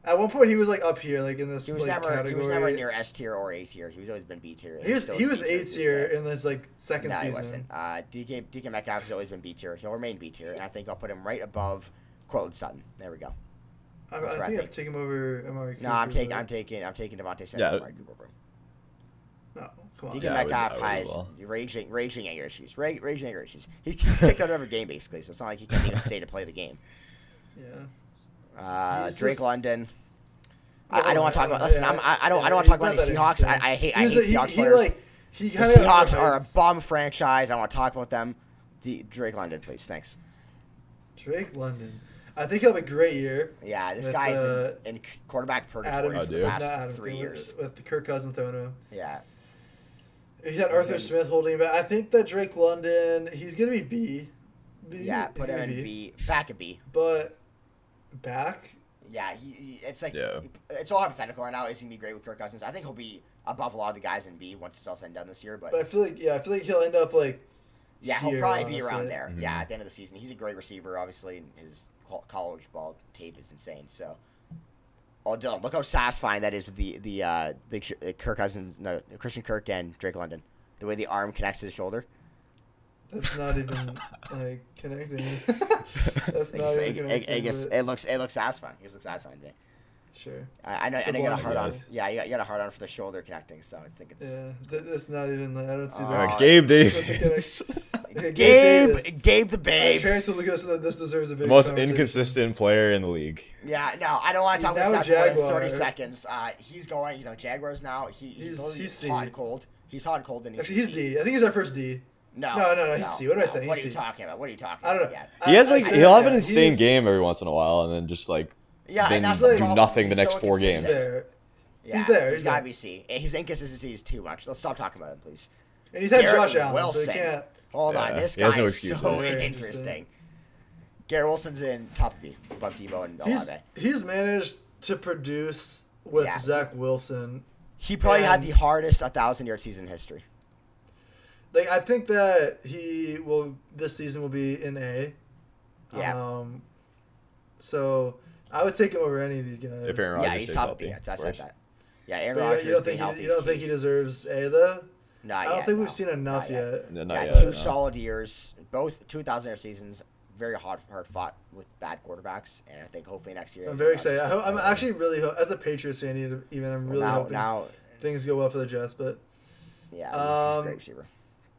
up here, like in this He was like never. category. He was never near S tier or A tier. He was always been B tier. and He was still he is was B tier A to this tier day. in his like second No, he season. wasn't. DK Metcalf has always been B tier. He'll remain B tier, and I think I'll put him right above Cortland Sutton. There we go. I That's what I think I'd think. take him over Amari Cooper. No, I'm taking but- Devontae Smith Yeah. and Amari Cooper over him. No, come on. DK Yeah, I would- Metcalf I would has as well. raging anger issues. Raging anger issues. He's kicked out of every game basically, so it's not like he can't even stay to play the game. Yeah. He's Drake just- London. No, I don't want to talk about. yeah, Listen, yeah, I don't yeah, want to talk he's about not any that Seahawks. I interesting. hate Seahawks he players. like he The kind of Seahawks are a bum franchise. I don't want to talk about them. Drake London, please. Thanks. Drake London. I think he'll have a great year. Yeah, this With, guy's been in quarterback purgatory Adam, for dude. the not past Adam, 3 years. with Kirk Cousins throwing him. Yeah. He had Arthur Smith holding him back. I think that Drake London, he's gonna be B. Yeah, He's put him gonna in B. Back at B. But back. Yeah, it's like Yeah. it's all hypothetical right now. Is he gonna be great with Kirk Cousins? I think he'll be above a lot of the guys in B once it's all said and done this year. But But I feel like he'll end up like. yeah, he'll here, probably be honestly. around there. Mhm. Yeah, at the end of the season, he's a great receiver. Obviously, and his college ball tape is insane. So, oh, Dylan, look how satisfying that is with the Kirk Cousins, no, Christian Kirk and Drake London. The way the arm connects to the shoulder. That's not even like connecting. That's not even connecting. It looks satisfying. It looks satisfying to me. Sure. I know For you got a blind hard on. guys. Yeah, you got a hard on for the shoulder connecting. So I think it's Yeah, that's not even. I don't see Oh, that. Gabe Davis. Davis. Okay, Gabe the My Babe. parents will look at us and this deserves a big The most conversation. inconsistent player in the league. Yeah, no, I don't want to talk He's about now this guy for Jaguar. 30 seconds. He's on the Jaguars now. He's C. hot and cold. He's hot and cold, and Actually, he's D. I think he's our first D. No, No, he's C. What am I saying? What He's are you C. talking about? What are you talking I don't about? know. Yeah, He has like I he'll have an yeah, insane he's- game every once in a while, and then just like yeah, then and that's do the problem. nothing the He's next so 4 inconsistent. games. There. Yeah, He's there. He's gotta be C. His inconsistency is too much. Let's stop talking about him, please. And he's had Garrett Josh Allen, Wilson. so he can't. Hold Yeah, on, this he has guy no is excuses. so Very interesting. interesting. Garrett Wilson's in top of B, above Debo and Olave. He's managed to produce with Yeah. Zach Wilson. He probably had and- the hardest 1,000-yard season in history. Like I think that this season will be in A. Yeah. So I would take him over any of these guys. If Aaron Yeah, Rodgers he's stays top healthy, B. I of said course. that. Yeah, Aaron But Rodgers you don't being think healthy you don't is think key. he deserves A though? Not I don't yet, think no. we've seen enough Not yet. yet. No, not Yeah, yet, 2 no. solid years, both 2,000-yard seasons, very hard fought with bad quarterbacks, and I think hopefully next year. I'm very Rodgers excited. does I'm better. actually really as a Patriots fan, I'm really hoping now, things go well for the Jets. But yeah, he's a great receiver.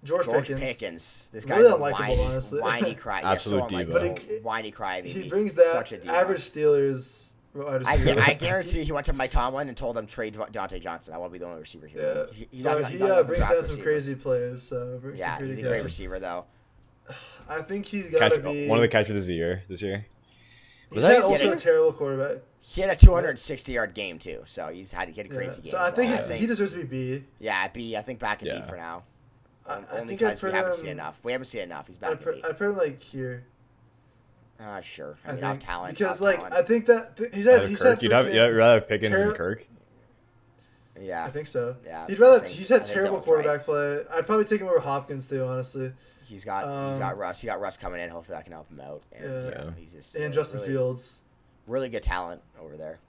George Pickens. Pickens. This Really guy's a unlikable, honestly. whiny cry. Absolute yeah, so diva. But unlikable, whiny crybaby. He brings Such a that diva. average Steelers. wide receiver. I guarantee he went to Mike Tomlin and told him trade Deontay Johnson. I want to be the only receiver here. Yeah, He's but not he gonna brings draft down some receiver. crazy plays. So Yeah, some he's a crazy great catches. receiver though. I think he's got to be One of the catchers of the year this year. He's had also a terrible quarterback. He had a 260-yard game too, so he had a crazy game. So I think he deserves to be B. Yeah, B. I think back in B for now. Only because we haven't seen enough. We haven't seen enough. He's back in B. I put him like here. Sure. I mean, off talent. Because talent. I think that he's had. You'd rather have Pickens than Kirk. Yeah, I think so. Yeah, He's had terrible quarterback play. I'd probably take him over Hopkins too, honestly. He's got Russ. He got Russ coming in. Hopefully that can help him out. And, he's just Justin Fields. Really good talent over there.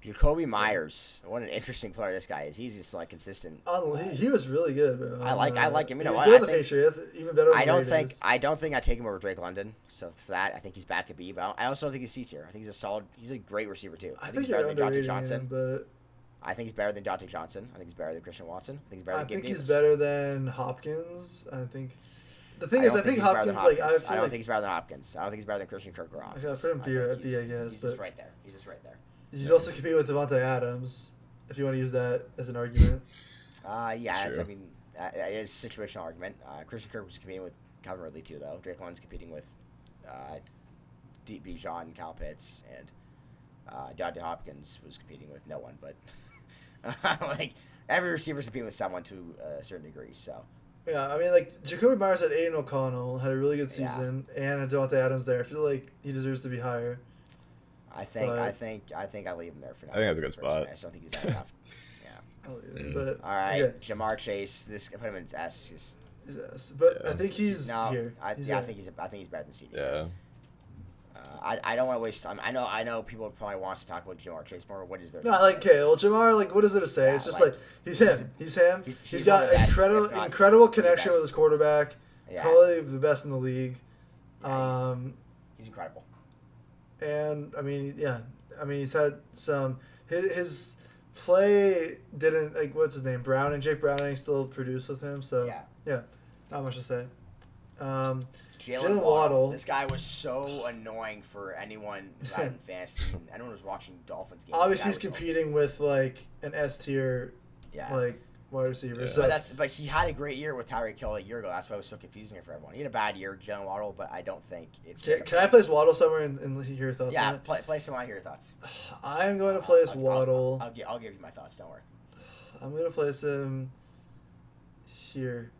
Jacoby Myers. What an interesting player this guy is. He's just like consistent. He was really good, bro. I like him. You know what? He was good on the Patriots. Even better. I don't think I take him over Drake London. So for that, I think he's back at B. But I also don't think he's C tier. I think he's a great receiver too. I think he's better than Dante Johnson. But I think he's better than Dante Johnson. I think he's better than Christian Watson. I think he's better than Gabe Davis. He's better than Hopkins. I think. The thing is, I think Hopkins, I don't think he's better than Hopkins. I don't think he's better than Christian Kirk or Hopkins. I put him B, I guess. He's just right there. He's just right there. He's also competing with Devontae Adams, if you want to use that as an argument. It is a situational argument. Christian Kirk was competing with Calvin Ridley too, though. Drake London's competing with Bijan, Kyle Pitts, and Dante Hopkins was competing with no one. But like every receiver's competing with someone to a certain degree. So. Yeah, I mean, like, Jacoby Myers had Aiden O'Connell, had a really good season, and Devontae Adams there. I feel like he deserves to be higher. I think I leave him there for now. I think that's a good spot. I just don't think he's bad enough. Yeah. I'll leave him, but, all right, Jamar Chase. I put him in S. But I think he's here. I think he's better than CD. Yeah. I don't want to waste time. I know people probably want to talk about Jamar Chase more. What is their? No, Jamar, like, what is it to say? It's just like he's him. He's got incredible connection with his quarterback. Yeah. Probably the best in the league. Yeah, he's incredible. And he's had some. His play didn't what's his name? Jake Browning still produced with him. So yeah, not much to say. Jalen Waddle. This guy was so annoying for anyone in fantasy. Anyone who's watching Dolphins games. Obviously, he's competing with an S tier, wide receiver. Yeah. But he had a great year with Tyreek Hill a year ago. That's why it was so confusing for everyone. He had a bad year, Jalen Waddle, but I don't think it's. Can I place Waddle somewhere and hear your thoughts? Yeah, on it? Place him on. Hear your thoughts. I'm going to place Waddle. I'll give you my thoughts. Don't worry. I'm going to place him here.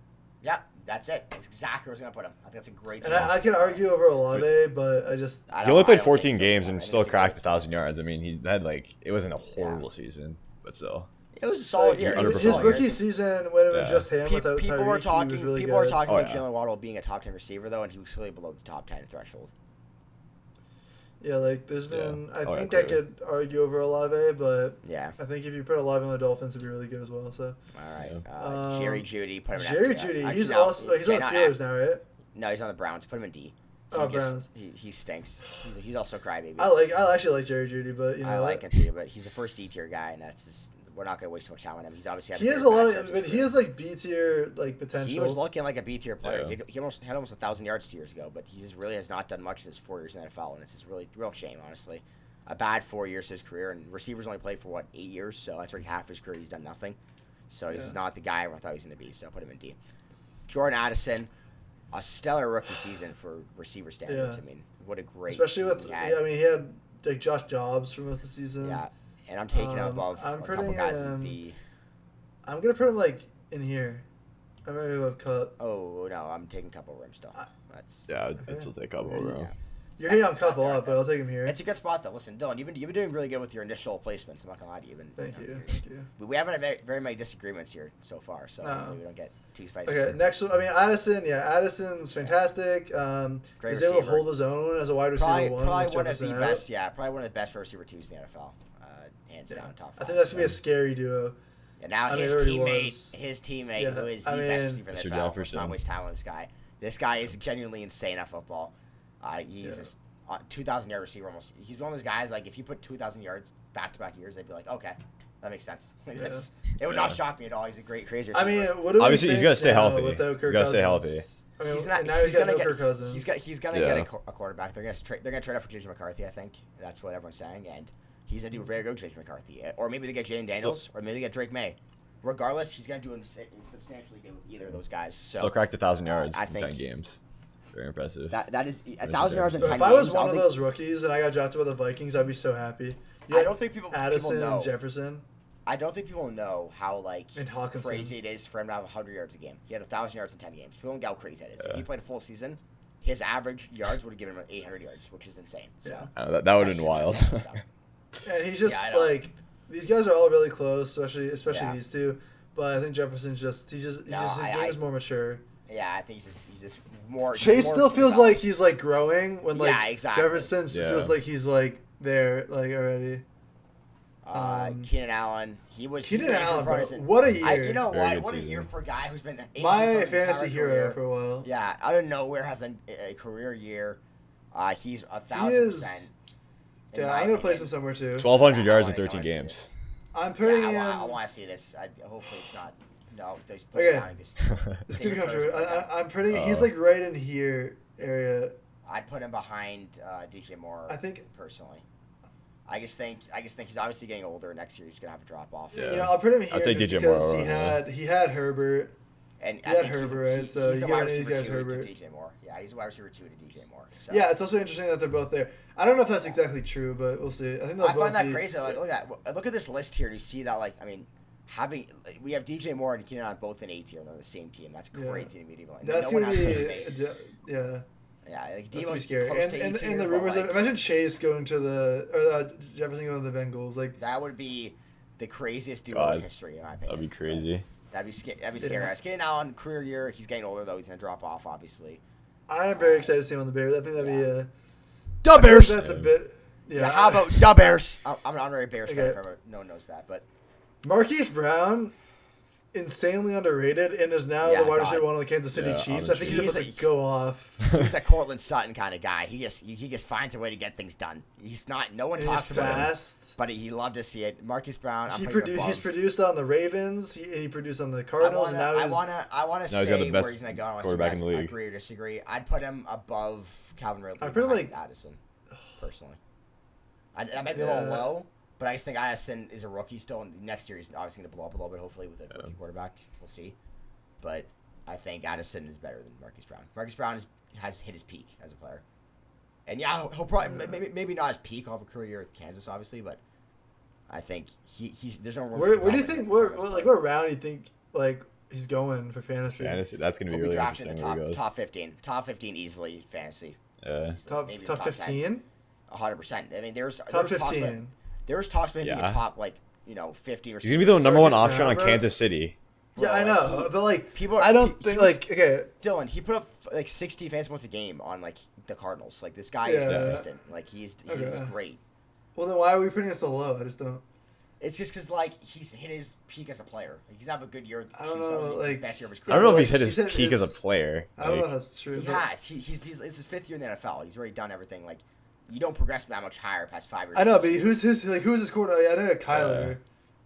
Yeah. That's it. That's exactly where I was going to put him. I think that's a great spot. And I can argue over Olave, but I just... He only played 14 games and still cracked 1,000 yards. I mean, he had, it wasn't a horrible season, but still. It was a solid year. His rookie season, when it was just him without Tyreek, he was really good. People were talking about Jalen Waddle being a top 10 receiver, though, and he was clearly below the top 10 threshold. Yeah, there's been... I think I could argue over Olave, but I think if you put Olave on the Dolphins, it'd be really good as well. So. All right. Jerry Jeudy, put him in Jerry Jeudy, he's on the Steelers now, right? No, he's on the Browns. Put him in D. Browns. He stinks. He's also crybaby. I actually like Jerry Jeudy, but I like him too, but he's a first D tier guy, and that's just... We're not going to waste too much time on him. He's obviously he has a lot of, but he has B tier potential. He was looking like a B tier player. Yeah. He almost had 1,000 yards 2 years ago, but he just really has not done much in his 4 years in the NFL, and it's just real shame, honestly. A bad 4 years to his career, and receivers only played for 8 years, so that's already half his career. He's done nothing, so he's not the guy everyone thought he was going to be. So I put him in D. Jordan Addison, a stellar rookie season for receiver standards. Yeah. I mean, what a great, especially with he had Josh Jobs for most of the season. Yeah. And I'm taking him above a couple guys in B. I'm going to put him, in here. I might be above Cup. Oh, no, I'm taking Cup over him still. I'd still take Cup over him. Yeah. You're hitting on Cup a lot, but I'll take him here. It's a good spot, though. Listen, Dylan, you've been doing really good with your initial placements. I'm not going to lie to you. Thank you. We haven't had very many disagreements here so far, so hopefully we don't get too spicy. Okay, next one. Addison. Yeah, Addison's fantastic. Great he's able to hold his own as a wide receiver probably one of the best. Yeah, probably one of the best receiver twos in the NFL. Hands down, top 5. I think that's going to be a scary duo. And now his teammate, who is the best receiver in the NFL. Let's not waste time on this guy. This guy is genuinely insane at football. He's a 2,000-yard receiver almost. He's one of those guys, if you put 2,000 yards back-to-back years, they'd be like, okay, that makes sense. It would not shock me at all. He's a crazy receiver. I mean, obviously, he's going to stay healthy. He's got to stay healthy. He's got no Kirk Cousins. He's gonna get a quarterback. They're gonna trade up for JJ McCarthy. I think that's what everyone's saying, and he's gonna do very good with JJ McCarthy. Or maybe they get Jaden Daniels, or maybe they get Drake May. Regardless, he's gonna do substantially good with either of those guys. So, still cracked 1,000 yards in 10 games. Very impressive. That is 1,000 yards in 10 games. If I was one of those rookies and I got drafted by the Vikings, I'd be so happy. I don't think people know. And Jefferson. I don't think people know how Hawkinson. crazy it is for him to have 100 yards a game. He had 1,000 yards in 10 games. People don't get how crazy that is. If he played a full season, his average yards would have given him 800 yards, which is insane. So that would have been wild. And he's just these guys are all really close, especially these two. But I think Jefferson's his game is more mature. Yeah, I think he's just more. Chase still feels like he's growing when exactly. Jefferson feels like he's there already. Keenan Allen, Keenan Allen, bro. What a year! You know what? What a year for a guy who's been my fantasy hero for a while. Yeah, out of nowhere has a career year. He's 1,000%. Yeah, I'm gonna place him somewhere too. 1,200 yards in 13 games. I'm putting him. I want to see this. Hopefully it's not. No, there's okay. It's too comfortable. I'm putting. He's right in here area. I'd put him behind DJ Moore. I think personally. I just think he's obviously getting older. Next year he's gonna have a drop off. Yeah. I'll put him here. I'll take DJ Moore. He had Herbert. And he had Herbert, right? So he's the wide receiver 2 Herbert. to DJ Moore. Yeah, he's the wide receiver 2 to DJ Moore. So. Yeah, it's also interesting that they're both there. I don't know if that's exactly true, but we'll see. I think they'll both find that crazy. Look at this list here. You see that we have DJ Moore and Keenan Allen both in A tier and they're the same team. That's crazy to me. That's gonna be yeah. Yeah, Demo's scary. And the rumors of imagine Chase going to Jefferson going to the Bengals. That would be the craziest duo in history, in my opinion. That'd be crazy. That'd be scary. Yeah. Keenan Allen, career year. He's getting older though. He's gonna drop off, obviously. I am very excited to see him on the Bears. I think that'd be the Bears. That's a bit. Yeah. How about the Bears? I'm an honorary Bears fan. No one knows that, but Marquise Brown, insanely underrated, and is now the wide receiver one of the Kansas City Chiefs. I think he's about to go off. He's a Cortland Sutton kind of guy. He just finds a way to get things done. He's not. No one talks about him, but he loved to see it. Marquise Brown. He's produced on the Ravens. He produced on the Cardinals. I want to say he's where he's gonna go. Quarterback in the league. Agree or disagree? I'd put him above Calvin Ridley. I put him Addison, personally. That might be a little low. But I just think Addison is a rookie still, and next year he's obviously going to blow up a little bit, hopefully, with a rookie quarterback. We'll see. But I think Addison is better than Marquise Brown. Marquise Brown has hit his peak as a player. And yeah, he'll probably, maybe not his peak off a career year with Kansas, obviously, but I think he's there's no room. Where do you think, what round do you think, he's going for fantasy? Fantasy, that's going to be really interesting where he goes. Top 15. Top 15 easily, fantasy. Yeah. Top 15? 100%. I mean, there's top 15. There was talks about him being top 50 or. He's gonna be the number one option on Kansas City. Yeah, I know, but people. I don't think okay. Dylan, he put up 60 fantasy points a game on the Cardinals. This guy is consistent. He's great. Well, then why are we putting it so low? I just don't. It's just because he's hit his peak as a player. He's having a good year. I don't know, best year of his I career. don't know if he's hit his peak as a player. I don't know if that's true. He has. It's his 5th year in the NFL. He's already done everything. You don't progress that much higher past 5 years. I know, but who's his quarterback? I know Kyler.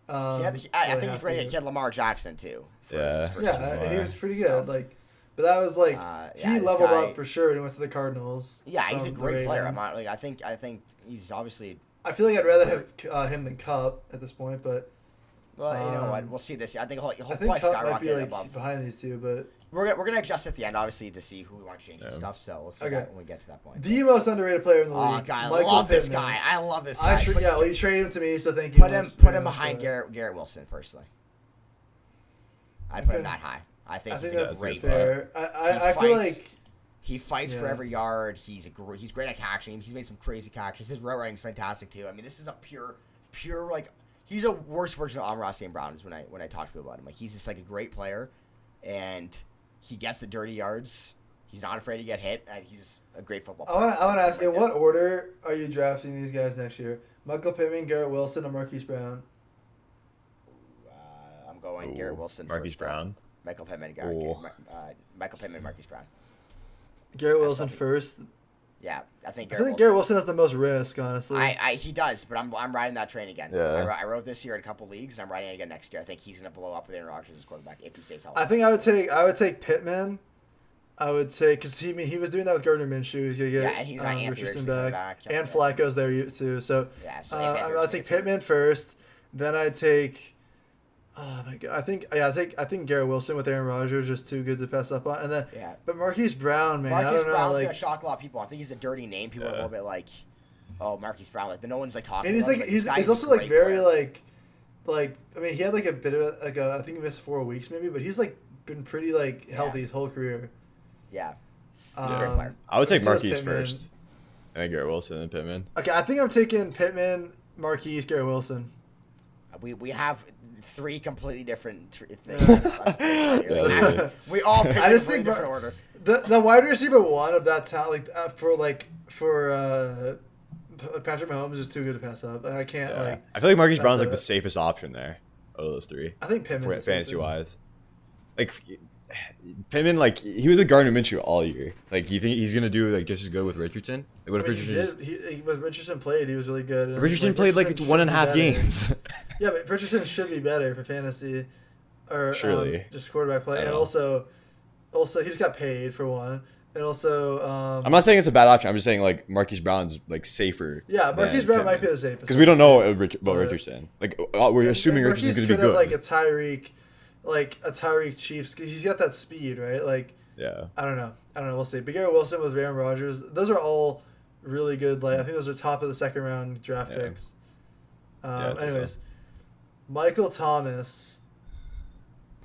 I think he's ready. He had Lamar Jackson too. He was pretty good. But that was he leveled up for sure and went to the Cardinals. Yeah, he's a great player. I think he's obviously. I feel like I'd rather have him than Cup at this point, but. Well, you know what? We'll see this. I think he'll probably skyrocket might be above behind these two, but. We're gonna adjust at the end, obviously, to see who we want to change and stuff. So we'll see that when we get to that point. The most underrated player in the league. Oh God, I love this guy. I love this guy. You traded him to me, so thank you. Put him behind Garrett Wilson, personally. I'd put him that high. I think he's a great player. I feel like he fights for every yard. He's great at catching. He's made some crazy catches. His route running is fantastic too. I mean, this is a pure he's a worse version of Amon-Ra St. Brown. Is when I talk to people about him. He's just a great player, and he gets the dirty yards. He's not afraid to get hit. He's a great football player. I want to ask, in what order are you drafting these guys next year? Michael Pittman, Garrett Wilson, or Marquise Brown? I'm going Garrett Wilson. Marquise Brown. Michael Pittman, Michael Pittman, Marquise Brown. Garrett Wilson first. Yeah, I think Garrett Wilson has the most risk, honestly. He does, but I'm riding that train again. Yeah. I rode this year in a couple leagues, and I'm riding it again next year. I think he's going to blow up with Aaron Rodgers as quarterback if he stays healthy. I think I would take Pittman. I would say because he was doing that with Gardner Minshew. He's gonna get and he's Richardson back, and Flacco's there too. So so I'll take Pittman first. Then I'd take Oh my god! I think Garrett Wilson with Aaron Rodgers is just too good to pass up on. And then, but Marquise Brown, man, Marquise I don't know, Brown's like, gonna shock a lot of people. I think he's a dirty name. People are a little bit like, oh, Marquise Brown. Like, no one's like talking. And he's about like, him. he's also like very player. like I mean, he had like a bit of like I think he missed 4 weeks maybe, but he's like been pretty like healthy his whole career. Yeah. I would take Marquise first. And then Garrett Wilson and Pittman. Okay, I think I'm taking Pittman, Marquise, Garrett Wilson. We have 3 completely different things. Actually, we all picked in a different order. The wide receiver one of that talent, for Patrick Mahomes is too good to pass up. I can't like. I feel like Marquise Brown's like the safest option there out of those 3. I think Pittman fantasy wise. Like Pittman, like he was a Gardner Minshew all year. Like you think he's gonna do like just as good with Richardson? Like what if Richardson? When Richardson played, he was really good. And Richardson played like 1.5 games. Yeah, but Richardson should be better for fantasy, or surely just quarterback play, and also he just got paid for one, and also. I'm not saying it's a bad option. I'm just saying like Marquise Brown's like safer. Yeah, Marquise Brown might be the safest because we don't know about Richardson. Like we're assuming Richardson's gonna be good. Like a Tyreek Chiefs. He's got that speed, right? Like, yeah. I don't know. We'll see. But Garrett Wilson with Aaron Rodgers, those are all really good. Like, I think those are top of the second round draft picks. Anyways, so. Michael Thomas.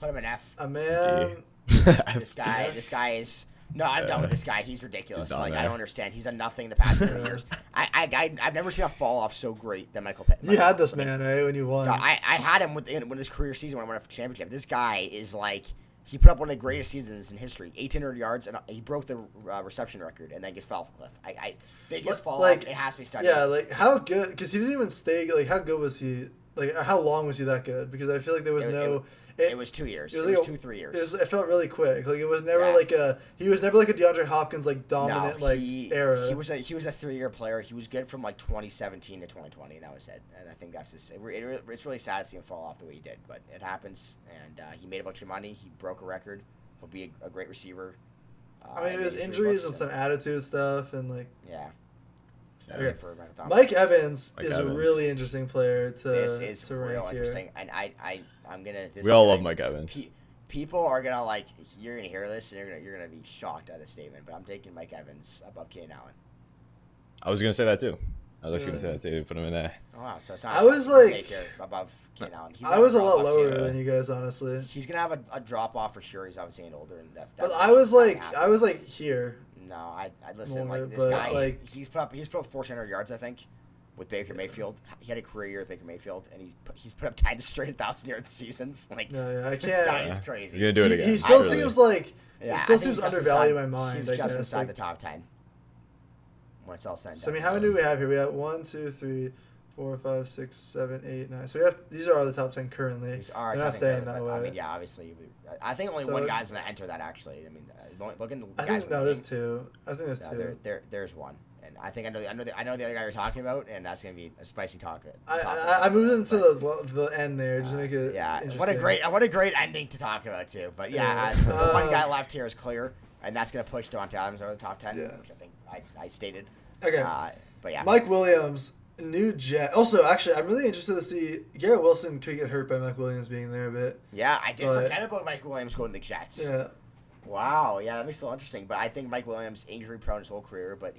Put him in F. A man. This guy is. No, I'm done with this guy. He's ridiculous. Like, I don't understand. He's done nothing the past 3 years. I've never seen a fall off so great than Michael Pittman. You had this man, right, when you won. God, I had him when his career season when I won a championship. This guy is like, he put up one of the greatest seasons in history. 1,800 yards, and he broke the reception record, and then just fell off a cliff. Biggest fall off, it has to be studied. Yeah, like, how good, because he didn't even stay, like, how good was he, like, how long was he that good? Because I feel like there was It was 2 years. It was 2-3 years. It felt really quick. Like it was never he was never like a DeAndre Hopkins like dominant era. He was a 3-year player. He was good from like 2017 to 2020, and that was it. And I think that's just it's really sad to see him fall off the way he did, but it happens. And he made a bunch of money. He broke a record. He'll be a great receiver. I mean, it was injuries and some attitude stuff, and like That's it for Michael Thomas. Mike Evans is a really interesting player to This is to real rank interesting, here. and I'm gonna. We all love Mike Evans. People are gonna like. You're gonna hear this, and you're gonna be shocked at this statement. But I'm taking Mike Evans above Keenan Allen. I was gonna say that too. I was actually gonna say that too. Put him in there. Oh wow! So it's not. I was like above Keenan Allen. I was a lot lower than you guys, honestly. He's gonna have a drop off for sure. He's obviously getting older, and but I was like here. No, I listen. More, like this guy, like, he's put up 1,400 yards, I think, with Baker Mayfield. He had a career year with Baker Mayfield, and he's put up 10 straight 1,000-yard seasons. Like, I can't. This guy is crazy. You're gonna do it again. He still seems like undervalued in my mind. He's just inside the top 10. When it's all said. So I mean, how many do we have here? We have 1, 2, 3, 4, 5, 6, 7, 8, 9. So we have these are all the top 10 currently. They're not staying that way. I mean, yeah, obviously. I think only one guy's gonna enter that. Actually, I mean, look at the guys. I think there's 2. I think there's 2. There's one, and I think I know the other guy you're talking about, and that's gonna be a spicy talk. I moved him to the end there just to make it. Yeah, what a great ending to talk about too. But the one guy left here is clear, and that's gonna push Devontae Adams over the top 10, which I think I stated. Okay. But yeah. Mike Williams. New Jet. Also, actually, I'm really interested to see Garrett Wilson could get hurt by Mike Williams being there a bit. Yeah, I did forget about Mike Williams going to the Jets. Yeah. Wow. Yeah, that makes it a little interesting. But I think Mike Williams injury prone his whole career, but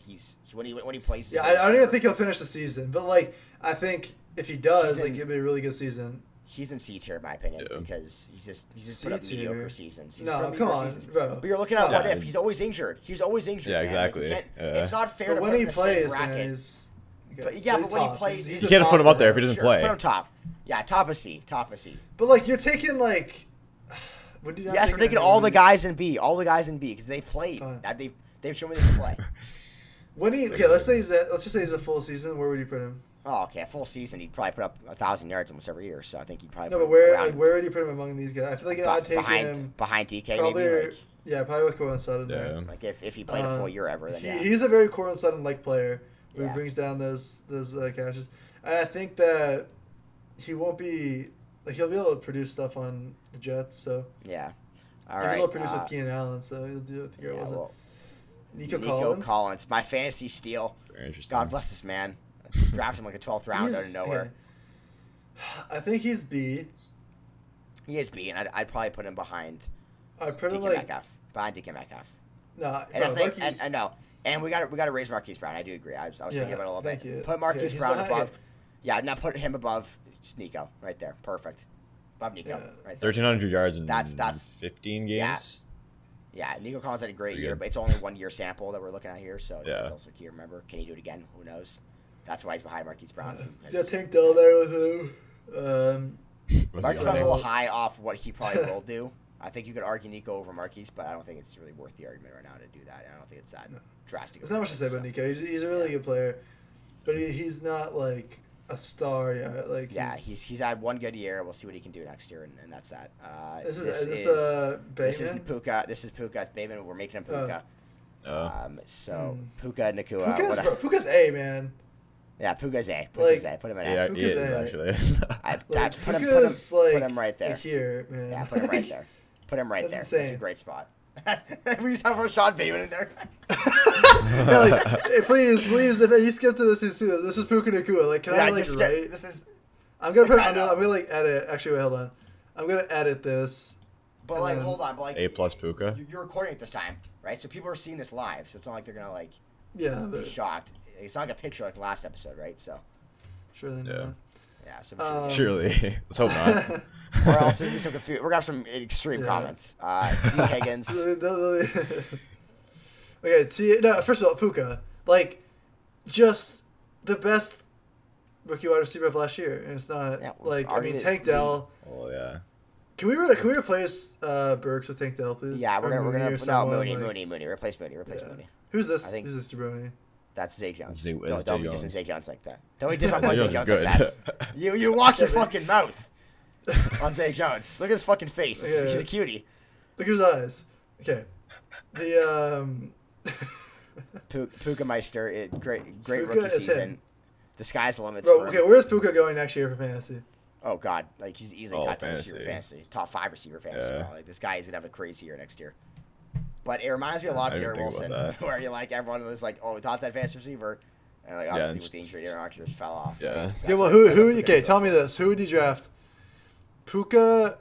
when he plays. Yeah, I don't even think he'll finish the season. But like, I think if he does, it'll be a really good season. He's in C tier in my opinion because he's just put up mediocre seasons. No, come on, bro. But you're looking at what if he's always injured. Yeah, exactly. Like, it's not fair but to when put he him plays, in the same bracket. Man, but when he plays, you can't put him up there if he doesn't play. Put him top. Yeah, top of C. But like you're taking like. Yes, we're taking all the guys in B, because they played. They've shown me they can play. Let's just say he's a full season. Where would you put him? Oh, okay, a full season, he'd probably put up 1,000 yards almost every year. So I think he'd probably. No, but where would you put him among these guys? I feel like I'd take him behind DK. Probably, maybe. Probably with Cortland Sutton there. Like if he played a full year ever, then he's a very Cortland Sutton-like player. Who Yeah. brings down those catches. And I think that he won't be like he'll be able to produce stuff on the Jets. So yeah, all right. right. He'll produce with Keenan Allen, so he'll do it with Garrett Wilson. Nico Collins, my fantasy steal. Very interesting. God bless this man. Drafted him like a 12th round out of nowhere. I think he's B. He is B, and I'd probably put him behind. I'd put him DK Metcalf. Behind DK Metcalf. Nah, and I think, and no, and we got to raise Marquise Brown. I do agree. I was thinking about it a little bit. You. Put Marquise Brown above. Yeah, now put him above Nico right there. Perfect. Above Nico. Right there. 1,300 yards in that's 15 games. Yeah, Nico Collins had a great year, but it's only 1 year sample that we're looking at here, so that's also key. Remember, can he do it again? Who knows? That's why he's behind Marquise Brown. Yeah, Tank Dell there with him. Marquise Brown's a little high off what he probably will do. I think you could argue Nico over Marquise, but I don't think it's really worth the argument right now to do that. I don't think it's that drastic. There's not much to say about Nico. He's a really good player, but he's not like a star yet. Like he's had 1 good year. We'll see what he can do next year, and that's that. This is Puka. This is Puka. It's Bateman. We're making him Puka. Puka Nacua. Puka's A, man. Yeah, Puka's A. Puka's A. Put him in A. Yeah, he is actually. Put him right there. Here, man. Yeah, put him right there. Put him right there. Insane. That's a great spot. We just have Rashad Bateman in there. Please, if you skip to this, you see this is Puka Nacua. Like, can I write? This is. I'm gonna edit. Actually, wait, hold on. I'm gonna edit this. But hold on. But A plus Puka. You're recording it this time, right? So people are seeing this live, so it's not like they're gonna be shocked. It's not like a picture like last episode, right? So. Surely not. Yeah. So surely. Let's hope not. Or else there's some we're gonna have some extreme comments. T. Higgins. Okay. First of all, Puka, just the best rookie wide receiver of last year, and it's not Tank Dell. Oh yeah. Can we replace Burks with Tank Dell, please? Yeah, we're gonna Mooney. Replace Mooney. Mooney. Who's this? Who's this jabroni? That's Zay Jones. Don't be dissing Zay Jones like that. Don't be dissing Zay Jones like that. You watch your fucking mouth on Zay Jones. Look at his fucking face. He's a cutie. Look at his eyes. Okay. The Puka Meister, great rookie season. The sky's the limit. Bro, okay, where's Puka going next year for fantasy? Oh God, he's easily top 10 receiver fantasy, top 5 receiver fantasy. Yeah. This guy is gonna have a crazy year next year. But it reminds me a lot of Garrett Wilson, where everyone was like, "Oh, we thought that fast receiver," and obviously with the injury, Aaron Rodgers just fell off. Yeah. Okay, well, who? Okay, tell me this: who would you draft? Puka,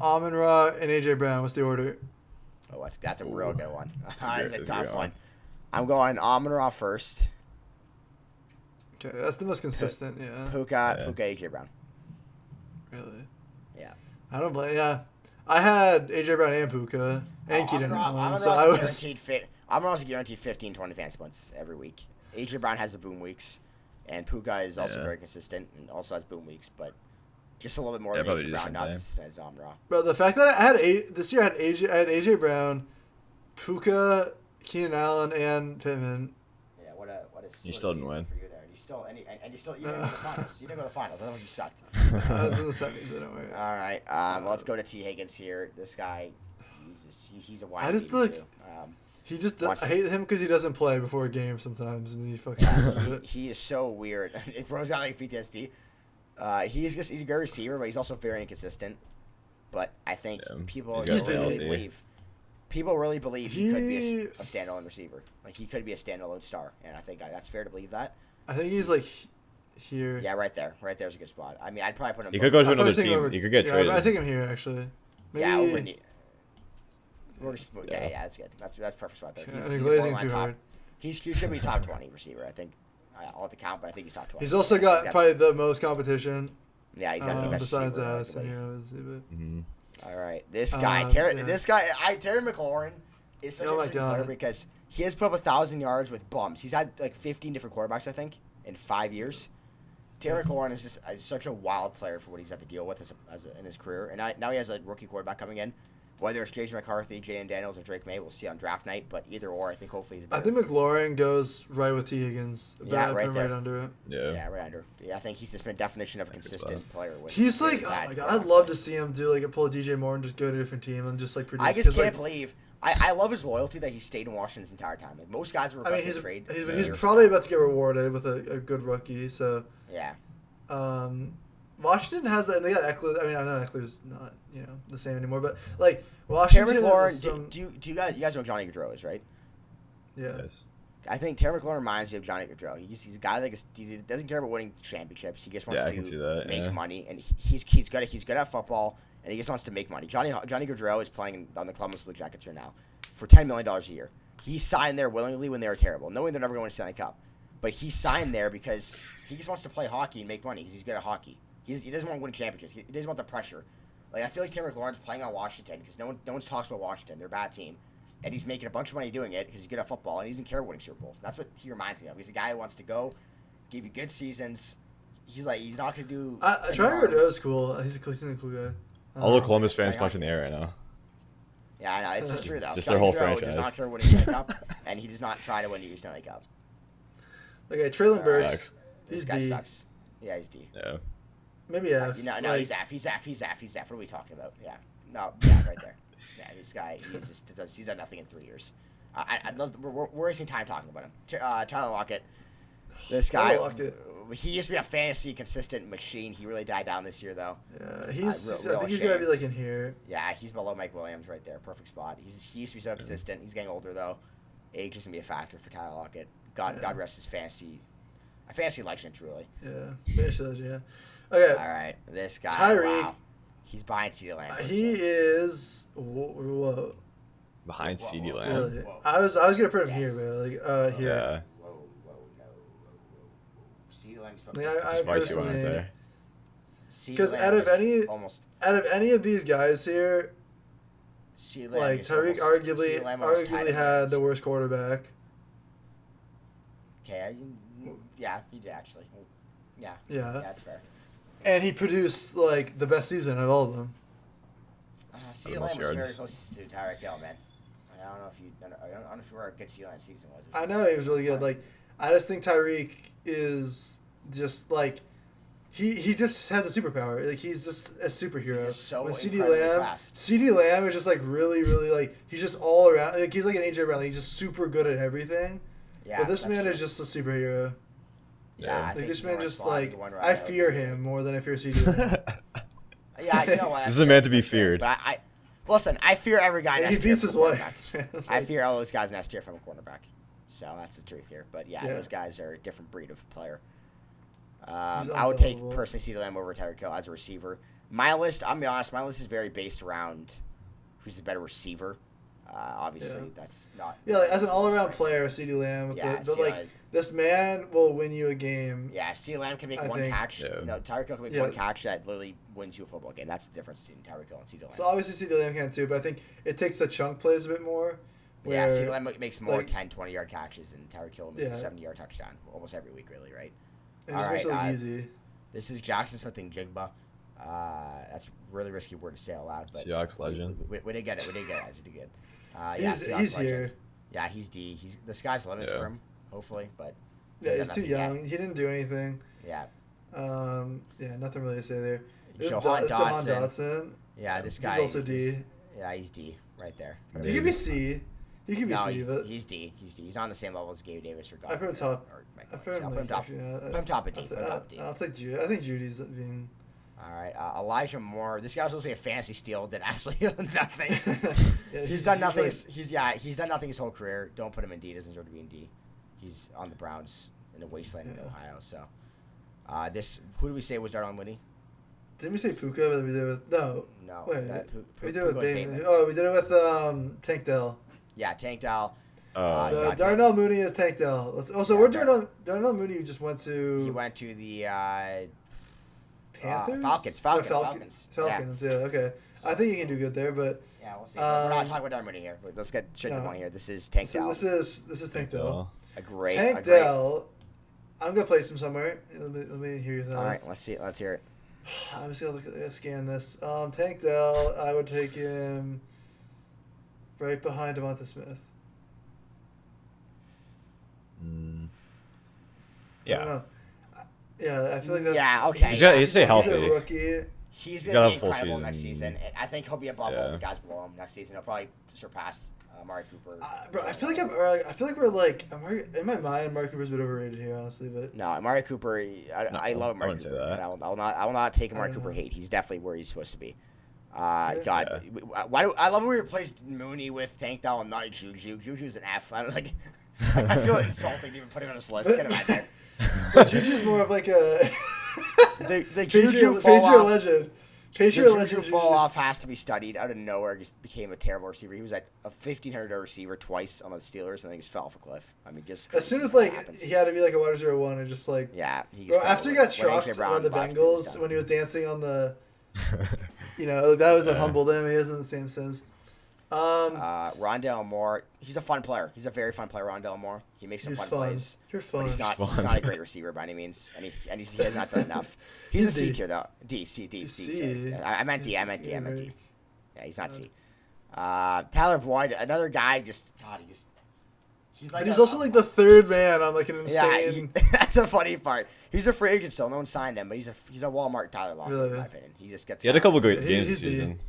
Amon-Ra, and AJ Brown. What's the order? Oh, that's a real good one. That's a tough one. I'm going Amon-Ra first. Okay, that's the most consistent. Yeah. Puka, AJ Brown. Really? Yeah. I don't blame. Yeah. I had AJ Brown and Puka and Keenan Allen, so I was guaranteed 15, 20 fantasy points every week. AJ Brown has the boom weeks, and Puka is also very consistent and also has boom weeks, but just a little bit more than AJ Brown, not as Amon-Ra. Bro, the fact that I had this year, I had AJ Brown, Puka, Keenan Allen, and Pittman. Yeah, what a you still didn't win. For you there. You didn't go to the finals. You didn't go to the finals. I thought you sucked. I was in the semis. I don't worry. All right. Let's go to T. Higgins here. This guy, he's a wide. I hate him because he doesn't play before a game sometimes, and he fucking. He is so weird. It throws out like PTSD. He's a good receiver, but he's also very inconsistent. But I think people really believe he could be a standalone receiver. He could be a standalone star, and I think that's fair to believe that. I think he's here. Yeah, right there. Right there's a good spot. I mean, I'd probably put him. He could go to another team. He could get traded. I think I'm here actually. Maybe. Yeah, over. Yeah, that's good. That's perfect spot there. He's glazing too hard. He should be top 20 receiver. I think. I'll have to count, but I think he's top 20. He's also got probably the most competition. Yeah, he's got the best besides receiver. Addison here, obviously. All right, this guy, Terry McLaurin is such a good player because he has put up 1,000 yards with bums. He's had 15 different quarterbacks, I think, in 5 years. Terry McLaurin is just such a wild player for what he's had to deal with in his career, and now he has a rookie quarterback coming in. Whether it's J.J. McCarthy, Jalen Daniels, or Drake May, we'll see on draft night. But either or, I think hopefully he's better. I think McLaurin goes right with T. Higgins. Right under it. Yeah, right under. Yeah, I think he's just been a definition of a consistent player. He's oh my God, I'd love to see him do pull a DJ Moore and just go to a different team and just produce. I just can't believe. I love his loyalty that he stayed in Washington his entire time. Most guys were requesting trade. He's probably about to get rewarded with a good rookie. So yeah. Washington has that, and they got Eckler. I mean, I know Eckler's not the same anymore, but Washington. Terry McLaurin, do you guys know who Johnny Gaudreau is, right? Yeah. Yes. I think Terry McLaurin reminds me of Johnny Gaudreau. He's a guy that he doesn't care about winning championships. He just wants to make money, and he's good at football, and he just wants to make money. Johnny Gaudreau is playing on the Columbus Blue Jackets right now for $10 million a year. He signed there willingly when they were terrible, knowing they're never going to win a Stanley Cup. But he signed there because he just wants to play hockey and make money because he's good at hockey. He doesn't want to win championships. He doesn't want the pressure. Like, I feel like Tim McLaurin's playing on Washington because no one talks about Washington. They're a bad team. And he's making a bunch of money doing it because he's good at football and he doesn't care winning Super Bowls. That's what he reminds me of. He's a guy who wants to go, give you good seasons. He's not going to do... Johnny Gaudreau is cool. He's a cool guy. All the Columbus fans punching the air right now. Yeah, I know. It's just true, though. Just their whole Gaudreau franchise. does not care winning Stanley Cup, and he does not try to win the Stanley Cup. Okay, Traylon Burks. This guy sucks. Yeah, he's D. Yeah. Maybe F. No, he's F. He's F. What are we talking about? Yeah. No, yeah, right there. Yeah, this guy, he's done nothing in 3 years. We're wasting time talking about him. Tyler Lockett. This guy, he used to be a fantasy consistent machine. He really died down this year, though. Yeah, I think he's going to be like in here. Yeah, he's below Mike Williams right there. Perfect spot. He used to be so consistent. He's getting older, though. Age is going to be a factor for Tyler Lockett. God rest his fantasy. A fantasy legend, truly. Yeah, fantasy legend, yeah. Okay. All right, this guy. Tyreek. Wow. He's behind CeeDee Lamb. He is. Whoa. Behind CeeDee Lamb. Really? I was gonna put him here, bro. Here. Yeah. Whoa. CeeDee Lamb's Spicy one right there. Because out of any of these guys here, like Tyreek arguably had the worst quarterback. Okay, yeah, he did actually. Yeah, that's fair. And he produced like the best season of all of them. CeeDee Lamb was very close to Tyreek Hill, man. I don't know if you were a good CeeDee Lamb season was. I know he was really good. Like, I just think Tyreek is just like he just has a superpower. Like, he's just a superhero. He's just so when CeeDee Lamb is just like really like he's just all around. Like, he's like an AJ Brown. Like, he's just super good at everything. Yeah, but this man is just a superhero. Yeah, like, this man just like I fear him more than I fear CeeDee Lamb. Yeah, you know what? This is a man to be feared. But listen, I fear every guy next year. He beats his wife. I fear all those guys next year from a cornerback. So that's the truth here. But yeah, those guys are a different breed of player. I would take personally CeeDee Lamb over Tyreek Hill as a receiver. My list, I'm gonna be honest, my list is very based around who's the better receiver. Obviously, that's not. Yeah, like, as an all-around player, CeeDee Lamb. But like, this man will win you a game. Yeah, CeeDee Lamb can make one catch. Yeah. No, Tyreek Hill can make one catch that literally wins you a football game. That's the difference between Tyreek Hill and CeeDee Lamb. So obviously CeeDee Lamb can too, but I think it takes the chunk plays a bit more. Yeah, CeeDee Lamb makes more 10, 20-yard catches, and Tyreek Hill makes a 70-yard touchdown almost every week, really, right? And it makes it look easy. This is Jackson Smith and Jigba. That's a really risky word to say out loud. But Seahawks legend. We did get it. We did good. He's here. Yeah, he's D. The sky's the limit for him, hopefully, but he's too young. He didn't do anything. Yeah. Nothing really to say there. Jahan Dotson. Yeah, this guy. He's also D. Yeah, he's D right there. He could be C. He could be C, but he's D. He's on the same level as Gabe Davis or God. I put him top. Put him top. Put him top of D. I'll take Judy. I think Judy's being. All right, Elijah Moore. This guy was supposed to be a fantasy steal. Did absolutely nothing. He's done nothing. He's done nothing his whole career. Don't put him in D. He doesn't deserve to be in D. He's on the Browns in the wasteland in Ohio. So, who do we say was Darnell Mooney? Didn't we say Puka? But we did it with no. Wait, we did it with Bateman. Oh, we did it with Tank Dell. Yeah, Tank Dell. Darnell Mooney is Tank Dell. Where Darnell Mooney just went to? He went to the Panthers? Falcons. Yeah, okay. So, I think he can do good there, but yeah, we'll see. We're not talking about Darnell Mooney here. Let's get straight to the point here. This is Tank Dell. This is Tank Dell. Tank Dell. I'm gonna place him somewhere. Let me hear your thoughts. All right, let's hear it. I'm just gonna scan this. Tank Dell. I would take him right behind Devonta Smith. Yeah. Yeah, I feel like that's... Yeah, okay. He's stay healthy. He's a rookie. He's going to be incredible next season. I think he'll be above all the guys below him next season. He'll probably surpass Amari Cooper. Bro, I feel like we're like... in my mind, Amari Cooper's a bit overrated here, honestly. But no, Amari Cooper... I love Amari Cooper. But I will not take Amari Cooper hate. He's definitely where he's supposed to be. I love when we replaced Mooney with Tank Dell and not Juju. Juju's an F. I feel insulting to even put him on this list. Get him out there. Juju's more of like a the Juju Patriot legend. Patriot Juju legend fall off has to be studied. Out of nowhere, just became a terrible receiver. He was like a 1,500 receiver twice on the Steelers, and then he just fell off a cliff. I mean, just as soon as he had to be like a wide receiver one, and just like after he got shocked by the Bengals when he was dancing on the, that was what humbled him. He hasn't the same since. Rondale Moore, he's a fun player. He's a very fun player, Rondale Moore. He makes some fun plays. You're fun. But he's not a great receiver by any means, and he has not done enough. He's a C tier though. D. I meant D. Yeah, he's not C. Tyler Boyd, another guy. He's like. But he's also like the third man on like an insane. Yeah, that's the funny part. He's a free agent still. No one signed him, but he's a Walmart Tyler Lockett in my opinion. He just gets. He had a couple good games this season.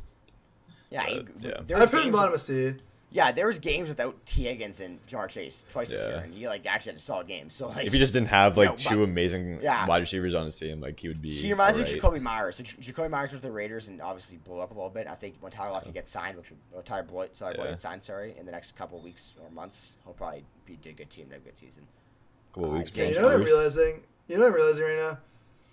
Yeah, I put him bottom of C. Yeah, there was games without T. Higgins and Jamar Chase twice this year, and he actually had a solid game. So if he just didn't have two amazing wide receivers on his team, he would be. He reminds me of Jacoby Myers. So Jacoby Myers was the Raiders and obviously blew up a little bit. I think when Tyler Lockett gets signed, Tyler Boyd gets signed, in the next couple of weeks or months, he'll probably be a good team, have a good season. Couple of weeks. You know what I'm realizing? Right now?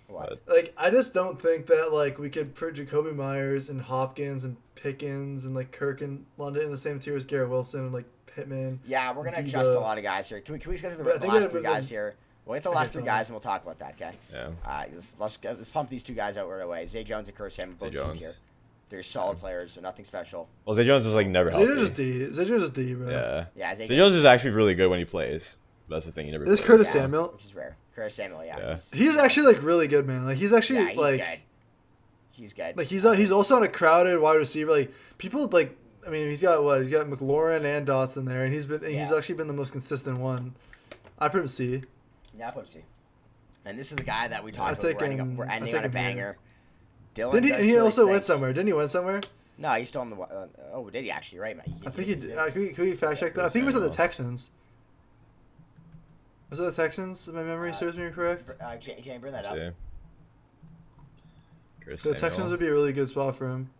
What? I just don't think that we could put Jacoby Myers and Hopkins and Pickens and Kirk and London in the same tier as Garrett Wilson and Pittman. Yeah, we're gonna adjust a lot of guys here. Can we just get to the last three guys here? We'll get the last three guys and we'll talk about that. Okay. Yeah. Let's pump these two guys out right away. Zay Jones and Curtis Samuel both C tier. They're solid players, so nothing special. Well, Zay Jones is never healthy. Zay Jones is D, bro. Yeah. Yeah. Zay Jones is actually really good when he plays. That's the thing. He never. This is Curtis Samuel, which is rare. Curtis Samuel, yeah. He's actually really good, man. He's actually he's good. He's also on a crowded wide receiver. People he's got He's got McLaurin and Dotson there, and he's actually been the most consistent one. I put him C. Yeah, I put him C. And this is the guy that we talked about. We're ending on a banger. Dylan. Didn't he also went somewhere? Didn't he win somewhere? No, he's still on the. Did he actually? Right, man. I think he did. Could we fact check that? I think he was at the Texans. Was it the Texans? If my memory serves me correct. Can you bring that up? The Texans would be a really good spot for him.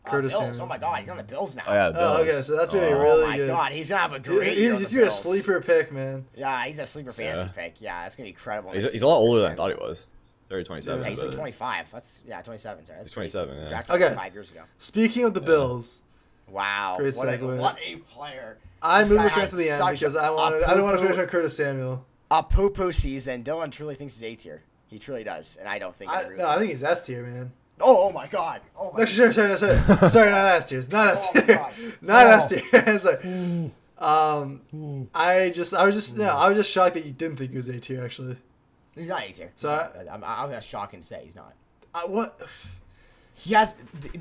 Curtis Samuel. Oh my God, he's on the Bills now. Oh yeah, Bills. Oh, okay, so that's gonna be really good. Oh my God, he's gonna have a great. He's gonna be a sleeper pick, man. Yeah, he's a sleeper fantasy pick. Yeah, that's gonna be incredible. He's a lot older than I thought he was. He's 27. Yeah, he's 25. That's 27. Sorry, he's 27. Yeah. Okay. 5 years ago. Speaking of the Bills. Wow. Great what segue. A player. I moved the fans to the end because I don't want to finish on Curtis Samuel. A poo-poo season. Dylan truly thinks he's A tier. He truly does, and I don't think. I think he's S tier, man. Oh my God! Oh my. No, sorry, not S tier. Not S tier. Not S tier. Sorry. I was just shocked that you didn't think he was A tier. Actually, he's not A tier. So I'm gonna shock and say he's not. What? He has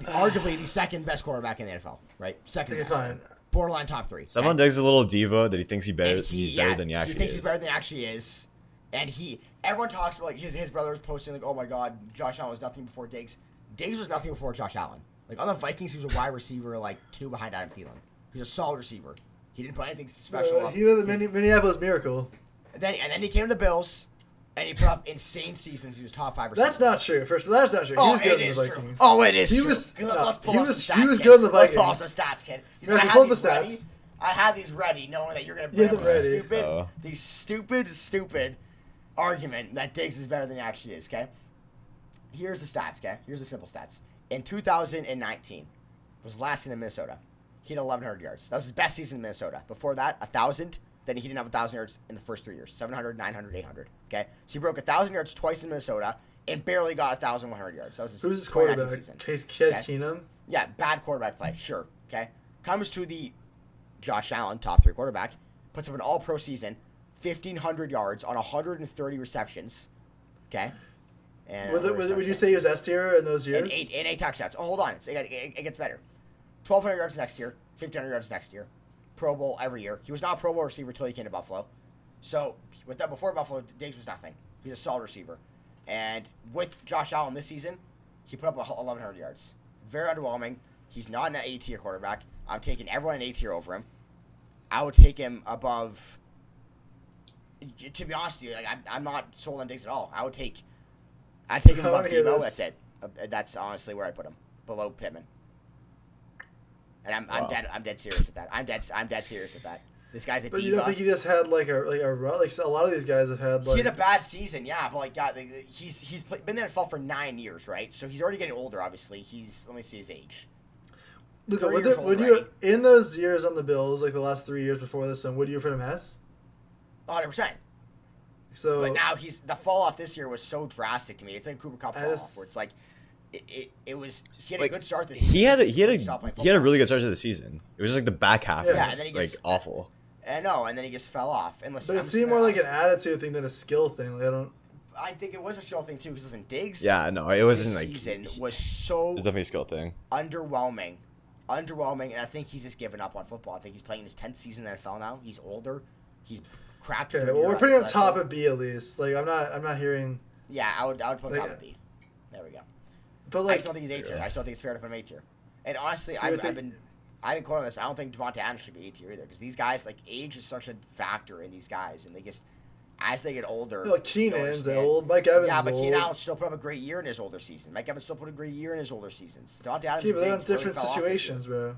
arguably the second best quarterback in the NFL, right? Second best. Fine. Borderline top 3. Someone Diggs a little diva that he thinks he's better than he actually is. He thinks he's better than he actually is. And everyone talks about his brother's posting oh my God, Josh Allen was nothing before Diggs. Diggs was nothing before Josh Allen. On the Vikings, he was a wide receiver 2 behind Adam Thielen. He was a solid receiver. He didn't put anything special up. He was a Minneapolis Miracle. And then he came to the Bills. And he put up insane seasons. He was top 5 receiver. That's not true. First, that's not true. He was good in the Vikings. Oh, it is true. Let's pull up some stats, he was good in the Vikings. Let's pull up some stats, kid. I pulled the stats. I had these ready, knowing that you're going to bring up the stupid argument that Diggs is better than he actually is, okay? Here's the stats, okay? Here's the simple stats. In 2019, was last season in Minnesota. He had 1,100 yards. That was his best season in Minnesota. Before that, 1,000. Then he didn't have 1,000 yards in the first 3 years. 700, 900, 800. Okay? So he broke 1,000 yards twice in Minnesota and barely got 1,100 yards. That was who's his quarterback? Case Keenum? Yeah, bad quarterback play. Sure. Okay? Comes to the Josh Allen, top 3 quarterback. Puts up an all-pro season. 1,500 yards on 130 receptions. Okay? And would you say he was S tier in those years? And eight touchdowns. Oh, hold on. It gets better. 1,200 yards next year. 1,500 yards next year. Pro Bowl every year. He was not a Pro Bowl receiver until he came to Buffalo. So, with that, before Buffalo, Diggs was nothing. He's a solid receiver. And with Josh Allen this season, he put up 1,100 yards. Very underwhelming. He's not an A-tier quarterback. I'm taking everyone in A-tier over him. I would take him above... To be honest with you, I'm not sold on Diggs at all. I'd take him above Debo. That's it. That's honestly where I put him. Below Pittman. And I'm dead serious with that. I'm dead serious with that. This guy's a but diva. you don't think he just had like a lot of these guys have had like. He had a bad season, yeah, but like God, he's been in the NFL for 9 years, right? So he's already getting older. Obviously, let me see his age. Look, would you in those years on the Bills, like the last 3 years before this one, would you put him as? 100%. So, but now the fall off this year was so drastic to me. It's like a Cooper Kupp fall off, where it's like it was. He had a good start this season. He had a really good start to the season. It was just like the back half was like awful. I know, and then he just fell off. And listen, but it seemed more like an attitude thing than a skill thing. Like, I think it was a skill thing too. Because listen, Diggs. Yeah, no, it wasn't like. Season was so. It's definitely a skill thing. Underwhelming, and I think he's just given up on football. I think he's playing his 10th season in the NFL now. He's older. He's crap. Okay, well, we're putting him top of B at least. Like, I'm not hearing. Yeah, I would put him top of B. There we go. But like, I just don't think he's A tier. I still think it's fair to put him A tier. And honestly, I've been quoting this. I don't think Devontae Adams should be A tier either, because these guys, like, age is such a factor in these guys, and they just, as they get older. Like Keenan's old. Mike Evans. Yeah, but Keenan Allen still put up a great year in his older season. Mike Evans still put a great year in his older seasons. Devontae Adams. But they're in different situations, bro.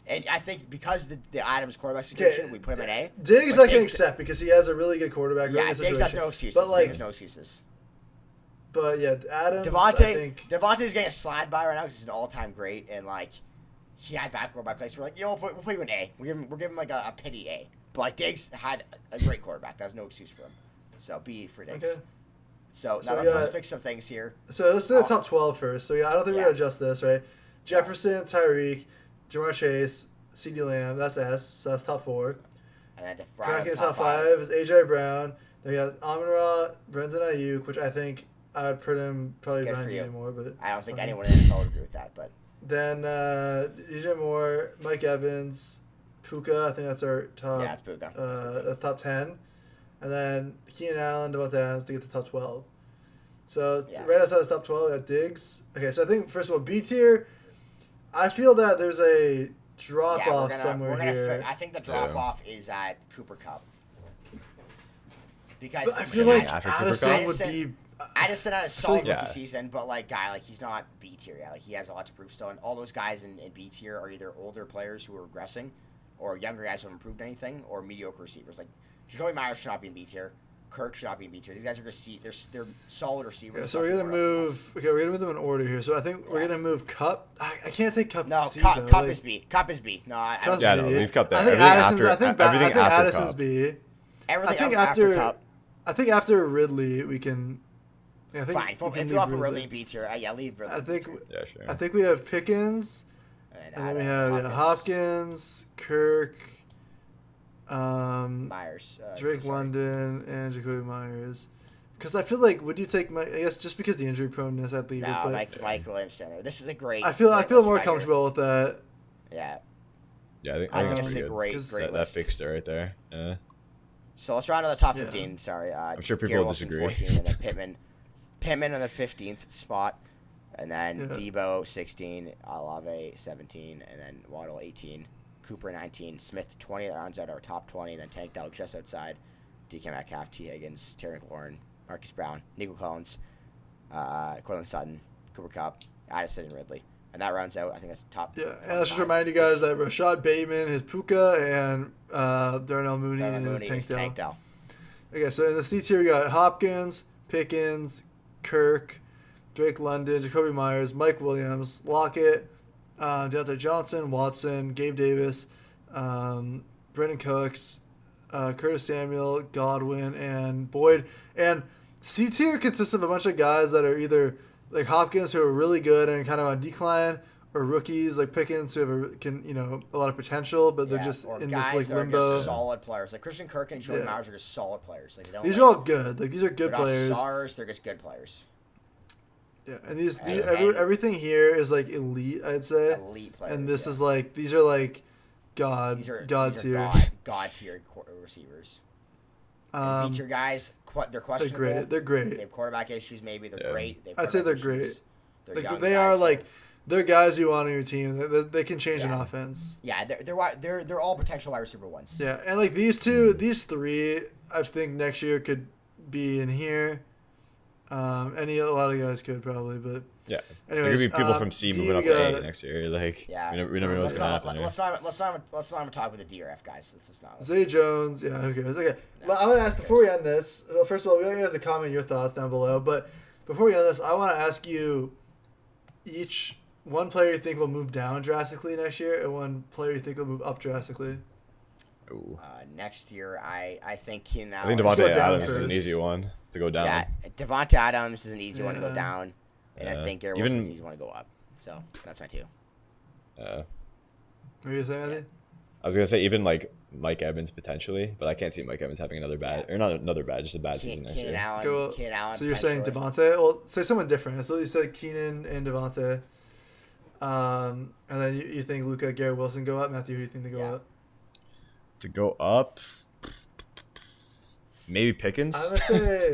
And I think because the Adams quarterback situation, we put him at A. Diggs I can accept because he has a really good quarterback. Yeah, Diggs has no excuses. But like, Diggs has no excuses. But yeah, Adams. Devontae's getting a slide by right now because he's an all-time great, and like he had bad quarterback plays. We're like, we'll put you an A. We're giving him like a pity A. But like Diggs had a great quarterback. That's no excuse for him. So B for Diggs. Okay. So now let's fix some things here. So let's do the top 12 first. So yeah, I don't think we're gonna adjust this, right? Jefferson, Tyreek, Jamar Chase, CeeDee Lamb. That's S. So that's top 4. And then cracking top 5 is AJ Brown. Then we got Amon-Ra, Brendan Ayuk, which I think I would put him probably behind you anymore, but I don't think anyone in the NFL would agree with that. But then DJ Moore, Mike Evans, Puka. I think that's our top. Yeah, that's Puka. That's top 10, and then Keenan Allen, Devontae Adams to get to top 12. So right outside the top 12, we got Diggs. Okay, so I think first of all, B tier. I feel that there's a drop off somewhere here. I think the drop off is at Cooper Kupp. Because I feel like Addison would be. Addison had a solid rookie season, but like he's not B tier yet. Like he has a lot to prove still. And all those guys in B tier are either older players who are regressing, or younger guys who haven't improved anything, or mediocre receivers. Like Jacoby Myers should not be in B tier. Kirk should not be in B tier. These guys are just they're solid receivers. Yeah, so we're gonna move. Okay, we're gonna move them in order here. So I think we're gonna move Cup. I can't take Cup. No, C, Cup is B. Cup is B. No, I don't. Yeah, no, leave Cup there. I think Addison's B. Everything after Cup. I think after Ridley we can. Yeah, I think fine. If you offer Ridley in B tier, leave Ridley. I think we have Pickens, and then we have Hopkins, Kirk, Myers, Drake London, and Jacoby Myers. Because I feel like, would you take I guess just because the injury proneness, I'd leave it. But Mike Williams Center. This is a great. I feel more comfortable with that. Yeah. Yeah, I think this is a great that fixed it right there. Yeah. So let's round out the top 15. Yeah. Sorry, I'm sure people will disagree. 14, and then Pittman on the 15th spot, and then Debo 16, Olave 17, and then Waddle 18, Cooper 19, Smith 20. That rounds out our top 20. Then Tank Dell just outside, DK Metcalf, T. Higgins, Terry McLaurin, Marcus Brown, Nico Collins, Cortland Sutton, Cooper Kupp, Addison, and Ridley. And that rounds out, I think that's top. Yeah, and let's just remind you guys that Rashad Bateman is Puka, and Darnell Mooney is Tank Dell. Okay, so in the C tier, we got Hopkins, Pickens, Kirk, Drake London, Jacoby Myers, Mike Williams, Lockett, Deontay Johnson, Watson, Gabe Davis, Brendan Cooks, Curtis Samuel, Godwin, and Boyd. And C tier consists of a bunch of guys that are either like Hopkins, who are really good and kind of on decline, or rookies like Pickens, who have a lot of potential, but they're just in this like limbo. Just solid players like Christian Kirk and Jordan Myers are just solid players. Like, these are all good. Like these are good players. Stars, they're just good players. Yeah, and everything here is like elite. I'd say elite players. And this is like these are like God tier receivers. B tier guys, they're questionable. They're great. They have quarterback issues. Maybe they're great. I'd say they're great. They are like. They're guys you want on your team. They can change an offense. Yeah, they're all potential wide receiver ones. Yeah, and like these three, I think next year could be in here. A lot of guys could probably, but Yeah. anyways, There could be people from C moving up to A next year. Like, Yeah. we never know what's gonna happen. Let's not even talk with the D or F guys. Let's just not. Zay Jones, yeah, who cares? Okay, No, I'm gonna ask before we end this. Well, first of all, we want you guys to comment your thoughts down below. But before we end this, I want to ask you each one player you think will move down drastically next year, and one player you think will move up drastically. Ooh. Next year, I think Keenan I Allen. think Let's go Devontae down Adams is an first. easy one to go down. Yeah, Devontae Adams is an easy one to go Yeah. down, and I think Garrett Even- Wilson's an easy one to go up. So that's my two. What are you saying, Andy? I was gonna say even like Mike Evans potentially, but I can't see Mike Evans having another bad or not another bad, just a bad season next Keenan year. Allen. Keenan Allen. So you're saying potentially. Devontae? Well, say someone different. So you said Keenan and Devontae. And then you think Luka, Garrett Wilson go up. Matthew, who do you think they go Yeah. up? To go up, maybe Pickens. I'm gonna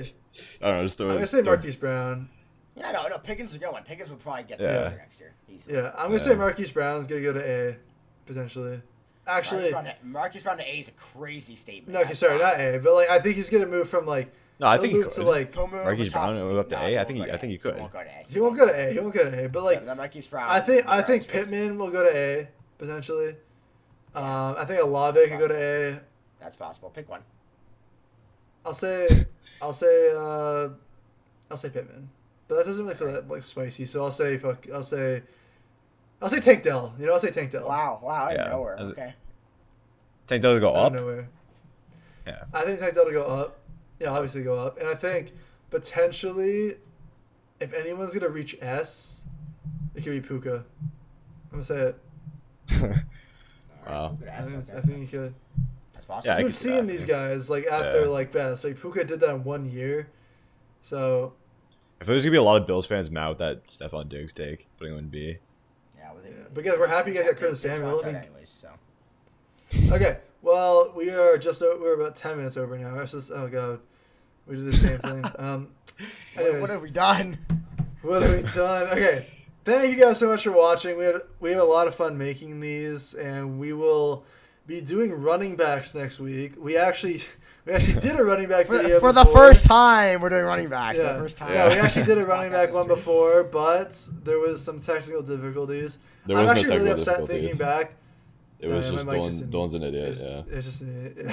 say. I don't know. Just I'm gonna say throw- Marquise Brown. Yeah, no, Pickens is a good one. Pickens would probably get to Yeah. next year. Easily. Yeah, I'm gonna say Marquise Brown's gonna go to A, potentially. Actually, Marcus Brown to A is a crazy statement. no, sorry, not A, but like I think he's gonna move from like. No, I he'll think he move could. to like. He'll move Marquise to top- Brown will go up to No, A? I won't think go he- to I think he A. could. He won't go to A. He won't go to A. He won't go to A. But like, Yeah, Marquise Brown. I think Brown's Pittman will go to A potentially. I think Olave could go to A. That's possible. Pick one. I'll say Pittman, but that doesn't really feel that like spicy. So I'll say Tank Dell. You know, I'll say Tank Dell. Wow, out of Yeah. nowhere. As a- Okay. Tank Dell to go Out up. of nowhere. Yeah. I think Tank Dell to go up. Yeah, obviously go up, and I think potentially, if anyone's gonna reach S, it could be Puka. I'm gonna say it. Wow. Good I ass, think, okay. I think he could. That's possible. Yeah, I We've could see seen that, these yeah. guys like at Yeah. their like best. Like Puka did that in 1 year, so I feel there's gonna be a lot of Bills fans mad with that Stephon Diggs take, putting him in B. Yeah, well, yeah. But guys, we're happy you guys got Curtis Samuel. I mean, anyways, so. okay, well we're about 10 minutes over now. It's just, oh god, we did the same thing. Anyways, What have we done? what have we done? Okay, thank you guys so much for watching. We have a lot of fun making these, and we will be doing running backs next week. We actually did a running back video For the before. first time, we're doing running backs. Yeah. The first time. Yeah, we actually did a running Podcast back one history. before, but there was some technical difficulties. There I'm was no actually really technical upset thinking difficulties. back. It was Yeah, just my mic just Dylan's an idiot. Yeah. It's just an idiot. Yeah.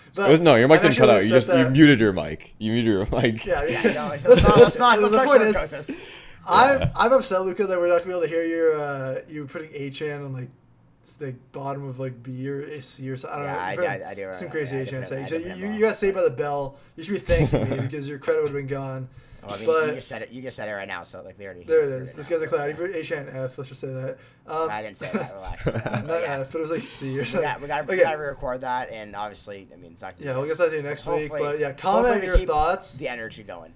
It But was, no, your mic I'm didn't cut actually out. You upset just you that- muted your mic. You muted your mic. Yeah, Yeah, no, Listen, let's not the point is, sugarcoat this. I'm upset, Luca, that we're not gonna be able to hear your you putting A-chan on like the bottom of like B or C or something. I don't know. I do. Some remember. crazy Yeah, I A-chan definitely- saying. So I definitely you got saved by the bell. You should be thanking me because your credit would have been gone. Well, I mean, but- you just said it. You just said it right now. So like they already. There it heard is. This now. guy's a clown. He put H-chan F. Let's just say that. I didn't say that. Relax. Not But yeah, F, but it was like C or we something. got Okay. to re-record that, and obviously, I mean, it's not. Yeah, we'll get that to you next week. Hopefully- But yeah, comment hopefully we your keep thoughts. The energy going.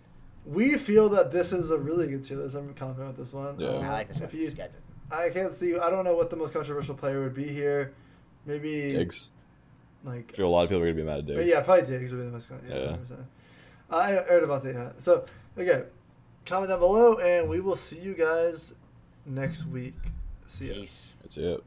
We feel that this is a really good tier list. I'm gonna comment with this one. Yeah. I like this one. If you, It's good. I can't see. I don't know what the most controversial player would be here. Maybe Diggs. like. I feel a lot of people are gonna be mad at Diggs. But yeah, probably Diggs would be the most. Yeah. Yeah. 100%. I heard about that. Yeah. So again, comment down below, and we will see you guys next week. See ya. Peace. That's it.